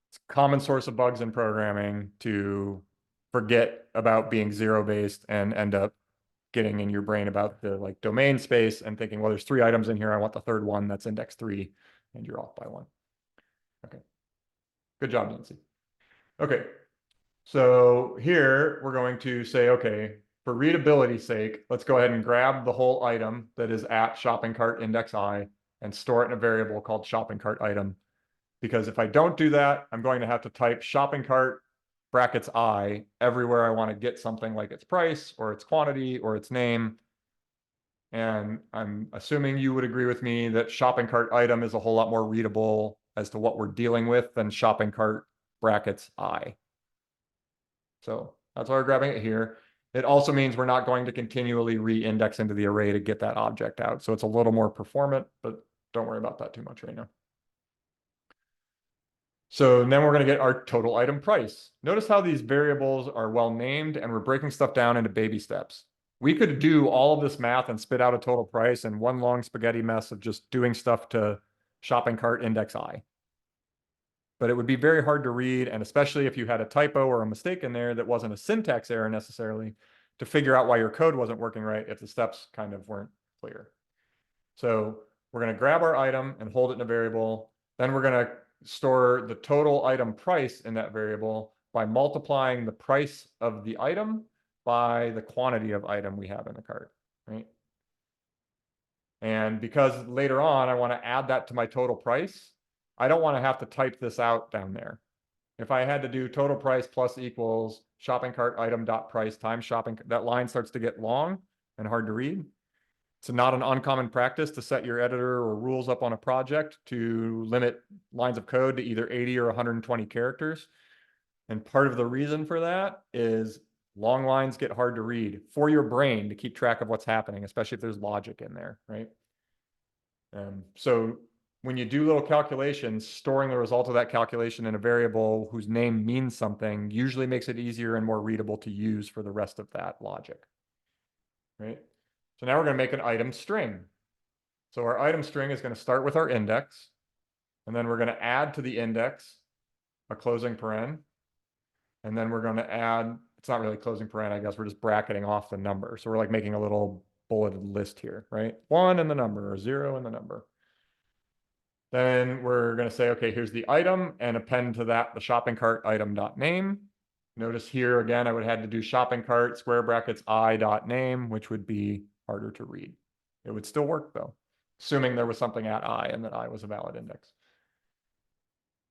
S2: it's a common source of bugs in programming to forget about being 0 based and end up getting in your brain about the like domain space and thinking, well, there's 3 items in here. I want the third one that's index 3, and you're off by 1. Okay. Good job, Nancy. Okay. So here we're going to say, okay, for readability's sake, let's go ahead and grab the whole item that is at shopping cart index I and store it in a variable called shopping cart item. Because if I don't do that, I'm going to have to type shopping cart brackets I everywhere I want to get something like its price or its quantity or its name. And I'm assuming you would agree with me that shopping cart item is a whole lot more readable as to what we're dealing with than shopping cart brackets I. So that's why we're grabbing it here. It also means we're not going to continually re-index into the array to get that object out. So it's a little more performant, but don't worry about that too much right now. So then we're going to get our total item price. Notice how these variables are well named and we're breaking stuff down into baby steps. We could do all of this math and spit out a total price in one long spaghetti mess of just doing stuff to shopping cart index I. But it would be very hard to read, and especially if you had a typo or a mistake in there that wasn't a syntax error necessarily, to figure out why your code wasn't working right if the steps kind of weren't clear. So we're going to grab our item and hold it in a variable. Then we're going to store the total item price in that variable by multiplying the price of the item by the quantity of item we have in the cart, right? And because later on I want to add that to my total price, I don't want to have to type this out down there. If I had to do total price plus equals shopping cart item dot price times shopping, that line starts to get long and hard to read. It's not an uncommon practice to set your editor or rules up on a project to limit lines of code to either 80 or 120 characters. And part of the reason for that is long lines get hard to read for your brain to keep track of what's happening, especially if there's logic in there, right? So when you do little calculations, storing the result of that calculation in a variable whose name means something usually makes it easier and more readable to use for the rest of that logic. Right? So now we're going to make an item string. So our item string is going to start with our index, and then we're going to add to the index a closing paren. And then we're going to add, it's not really closing paren, I guess we're just bracketing off the number. So we're like making a little bulleted list here, right? 1 and the number, or 0 and the number. Then we're going to say, okay, here's the item, and append to that the shopping cart item.name. Notice here again, I would have had to do shopping cart square brackets I.name, which would be harder to read. It would still work though, assuming there was something at I and that I was a valid index.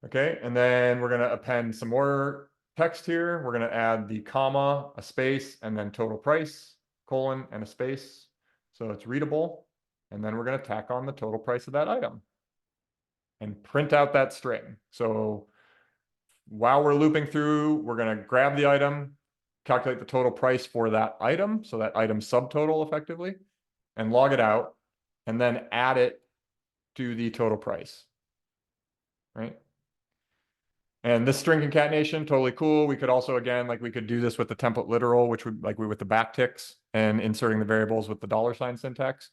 S2: Okay, and then we're going to append some more text here. We're going to add the comma, a space, and then total price, colon, and a space. So it's readable. And then we're going to tack on the total price of that item and print out that string. So while we're looping through, we're going to grab the item, calculate the total price for that item, so that item subtotal effectively, and log it out, and then add it to the total price, right? And this string concatenation, totally cool. We could also, again, like we could do this with the template literal, which would like we with the backticks and inserting the variables with the $ syntax.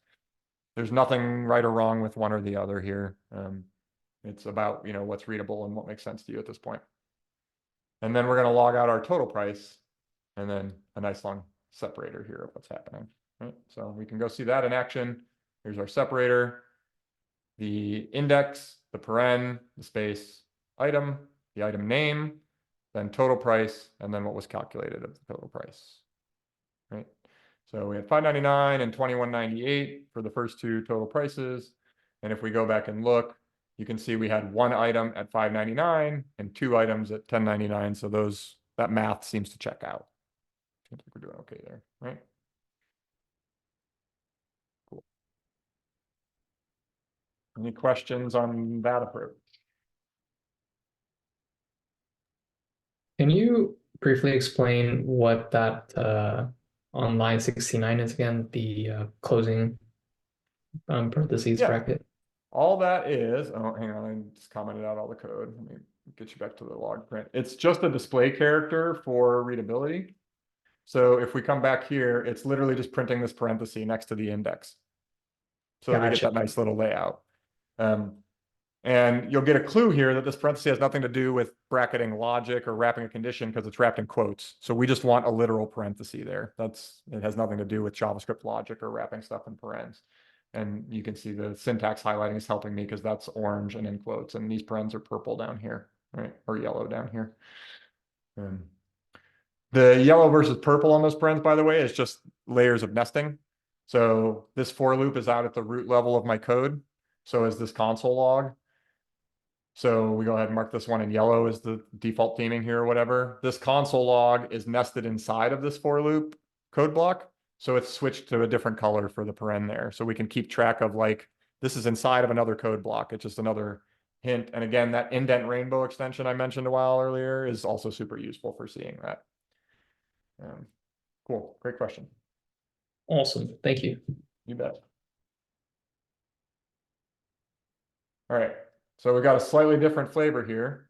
S2: There's nothing right or wrong with one or the other here. It's about, you know, what's readable and what makes sense to you at this point. And then we're going to log out our total price and then a nice long separator here of what's happening, right? So we can go see that in action. Here's our separator, the index, the paren, the space, item, the item name, then total price, and then what was calculated of the total price, right? So we had $5.99 and $21.98 for the first two total prices. And if we go back and look, you can see we had one item at $5.99 and two items at $10.99. So that math seems to check out. I think we're doing okay there, right? Cool. Any questions on that approach?
S5: Can you briefly explain what that on line 69 is again, the closing parentheses
S2: Yeah.
S5: bracket?
S2: All that is, oh, hang on, I just commented out all the code. Let me get you back to the log print. It's just a display character for readability. So if we come back here, it's literally just printing this parenthesis next to the index. So we get
S5: Gotcha.
S2: that nice little layout. And you'll get a clue here that this parenthesis has nothing to do with bracketing logic or wrapping a condition because it's wrapped in quotes. So we just want a literal parenthesis there. It has nothing to do with JavaScript logic or wrapping stuff in parens. And you can see the syntax highlighting is helping me because that's orange and in quotes, and these parens are purple down here, right? Or yellow down here. The yellow versus purple on those parens, by the way, is just layers of nesting. So this for loop is out at the root level of my code. So is this console log. So we go ahead and mark this one in yellow as the default theming here or whatever. This console log is nested inside of this for loop code block. So it's switched to a different color for the paren there. So we can keep track of like, this is inside of another code block. It's just another hint. And again, that indent rainbow extension I mentioned a while earlier is also super useful for seeing that. Cool, great question.
S5: Awesome, thank you.
S2: You bet. All right, so we got a slightly different flavor here.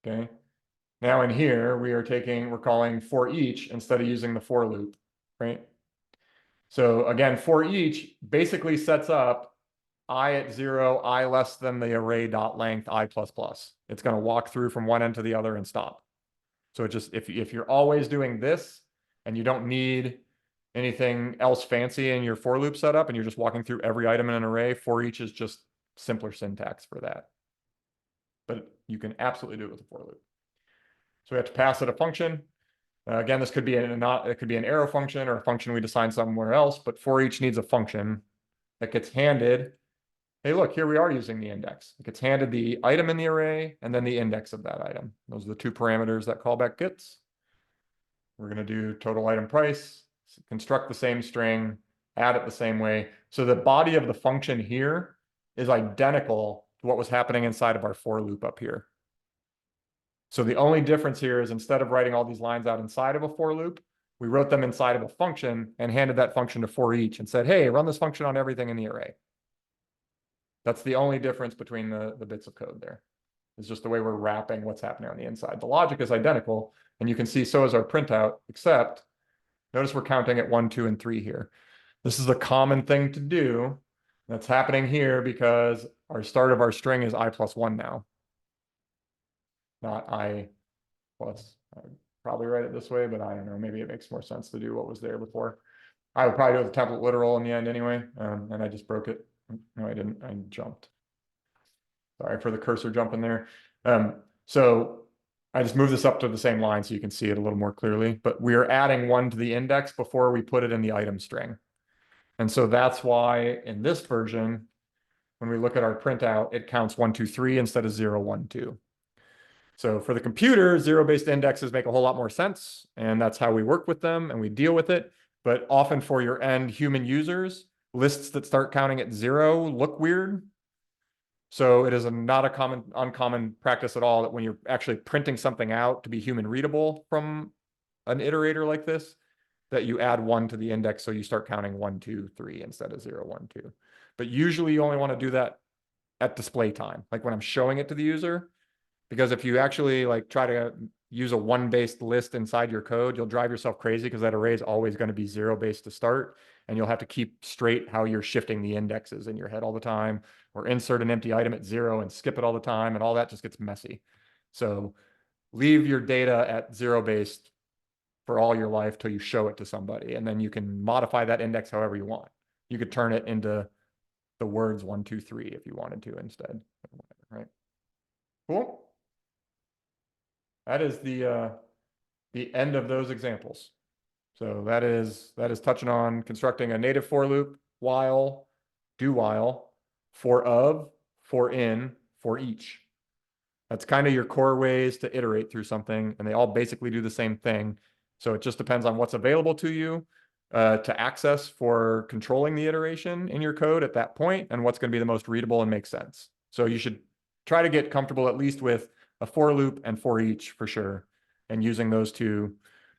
S2: Okay. Now in here, we're calling for each instead of using the for loop, right? So again, for each basically sets up I at 0, I less than the array dot length I plus plus. It's going to walk through from one end to the other and stop. So it just, if you're always doing this and you don't need anything else fancy in your for loop setup and you're just walking through every item in an array, for each is just simpler syntax for that. But you can absolutely do it with a for loop. So we have to pass it a function. Again, this could be it could be an arrow function or a function we define somewhere else, but for each needs a function that gets handed. Hey, look, here we are using the index. It gets handed the item in the array and then the index of that item. Those are the two parameters that callback gets. We're going to do total item price, construct the same string, add it the same way. So the body of the function here is identical to what was happening inside of our for loop up here. So the only difference here is instead of writing all these lines out inside of a for loop, we wrote them inside of a function and handed that function to for each and said, hey, run this function on everything in the array. That's the only difference between the bits of code there. It's just the way we're wrapping what's happening on the inside. The logic is identical, and you can see so is our printout, except notice we're counting at 1, 2, and 3 here. This is a common thing to do. That's happening here because our start of our string is I+1 now. Not I plus. I would probably write it this way, but I don't know. Maybe it makes more sense to do what was there before. I would probably do the template literal in the end anyway, and I just broke it. No, I didn't. I jumped. Sorry for the cursor jumping there. So I just moved this up to the same line so you can see it a little more clearly, but we are adding 1 to the index before we put it in the item string. And so that's why in this version, when we look at our printout, it counts 1, 2, 3 instead of 0, 1, 2. So for the computer, zero-based indexes make a whole lot more sense, and that's how we work with them and we deal with it. But often for your end human users, lists that start counting at 0 look weird. So it is not a uncommon practice at all that when you're actually printing something out to be human readable from an iterator like this, that you add 1 to the index. So you start counting 1, 2, 3 instead of 0, 1, 2. But usually you only want to do that at display time, like when I'm showing it to the user. Because if you actually like try to use a 1-based list inside your code, you'll drive yourself crazy because that array is always going to be 0-based to start. And you'll have to keep straight how you're shifting the indexes in your head all the time, or insert an empty item at 0 and skip it all the time. And all that just gets messy. So leave your data at 0-based for all your life till you show it to somebody. And then you can modify that index however you want. You could turn it into the words 1, 2, 3 if you wanted to instead. Right? Cool. That is the end of those examples. So that is touching on constructing a native for loop, while, do while, for of, for in, for each. That's kind of your core ways to iterate through something, and they all basically do the same thing. So it just depends on what's available to you to access for controlling the iteration in your code at that point, and what's going to be the most readable and make sense. So you should try to get comfortable at least with a for loop and for each for sure, and using those two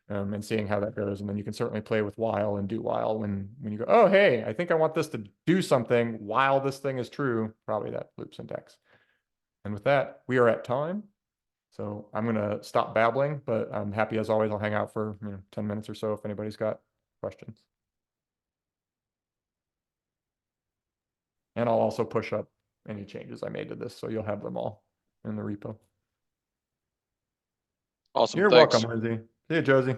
S2: and seeing how that goes. And then you can certainly play with while and do while when you go, oh, hey, I think I want this to do something while this thing is true, probably that loop syntax. And with that, we are at time. So I'm going to stop babbling, but I'm happy as always. I'll hang out for 10 minutes or so if anybody's got questions. And I'll also push up any changes I made to this, so you'll have them all in the repo.
S4: Awesome.
S2: You're
S4: Thanks.
S2: welcome, Lindsay. See you, Josie.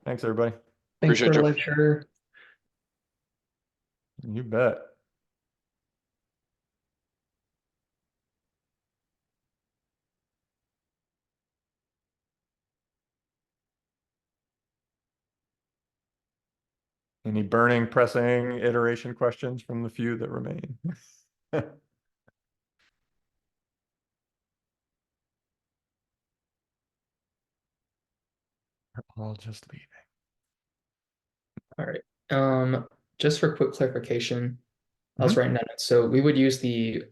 S2: Thanks, everybody.
S5: Thanks for
S4: Appreciate
S5: the
S4: you.
S5: lecture.
S2: You bet. Any burning, pressing iteration questions from the few that remain? We're all just leaving.
S5: All right. Just for quick clarification, I was writing that. So we would use the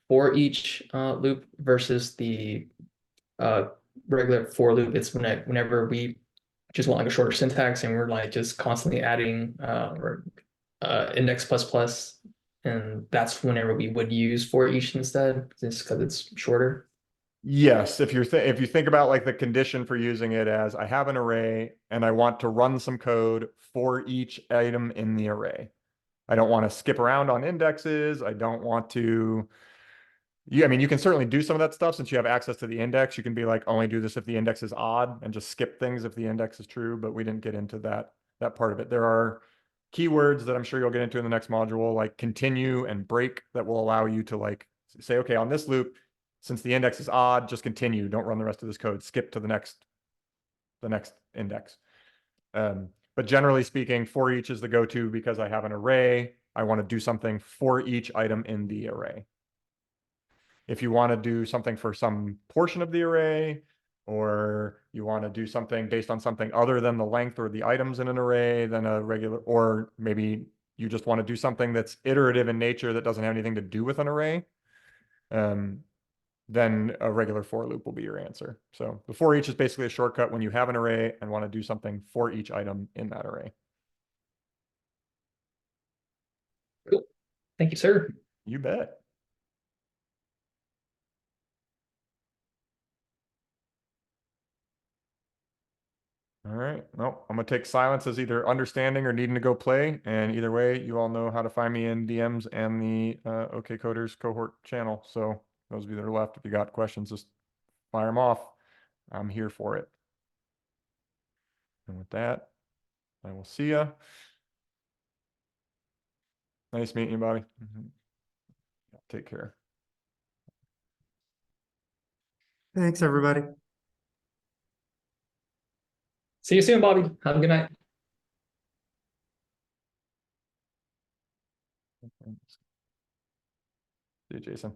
S5: for each loop versus the regular for loop. It's whenever we just want like a shorter syntax and we're like just constantly adding or index plus plus, and that's whenever we would use for each instead, just because it's shorter.
S2: Yes, if you think about like the condition for using it as I have an array and I want to run some code for each item in the array. I don't want to skip around on indexes. I don't want to. I mean, you can certainly do some of that stuff since you have access to the index. You can be like, only do this if the index is odd and just skip things if the index is true, but we didn't get into that part of it. There are keywords that I'm sure you'll get into in the next module, like continue and break, that will allow you to like say, okay, on this loop, since the index is odd, just continue. Don't run the rest of this code. Skip to the next index. But generally speaking, for each is the go-to because I have an array. I want to do something for each item in the array. If you want to do something for some portion of the array, or you want to do something based on something other than the length or the items in an array than a regular, or maybe you just want to do something that's iterative in nature that doesn't have anything to do with an array, then a regular for loop will be your answer. So the for each is basically a shortcut when you have an array and want to do something for each item in that array.
S5: Cool. Thank you, sir.
S2: You bet. All right, no, I'm gonna take silence as either understanding or needing to go play, and either way, you all know how to find me in DMs and the OK Coders cohort channel. So those of you that are left, if you got questions, just fire them off. I'm here for it. And with that, I will see ya. Nice meeting you, Bobby. Take care.
S3: Thanks, everybody.
S5: See you soon, Bobby. Have a good night.
S2: See you, Jason.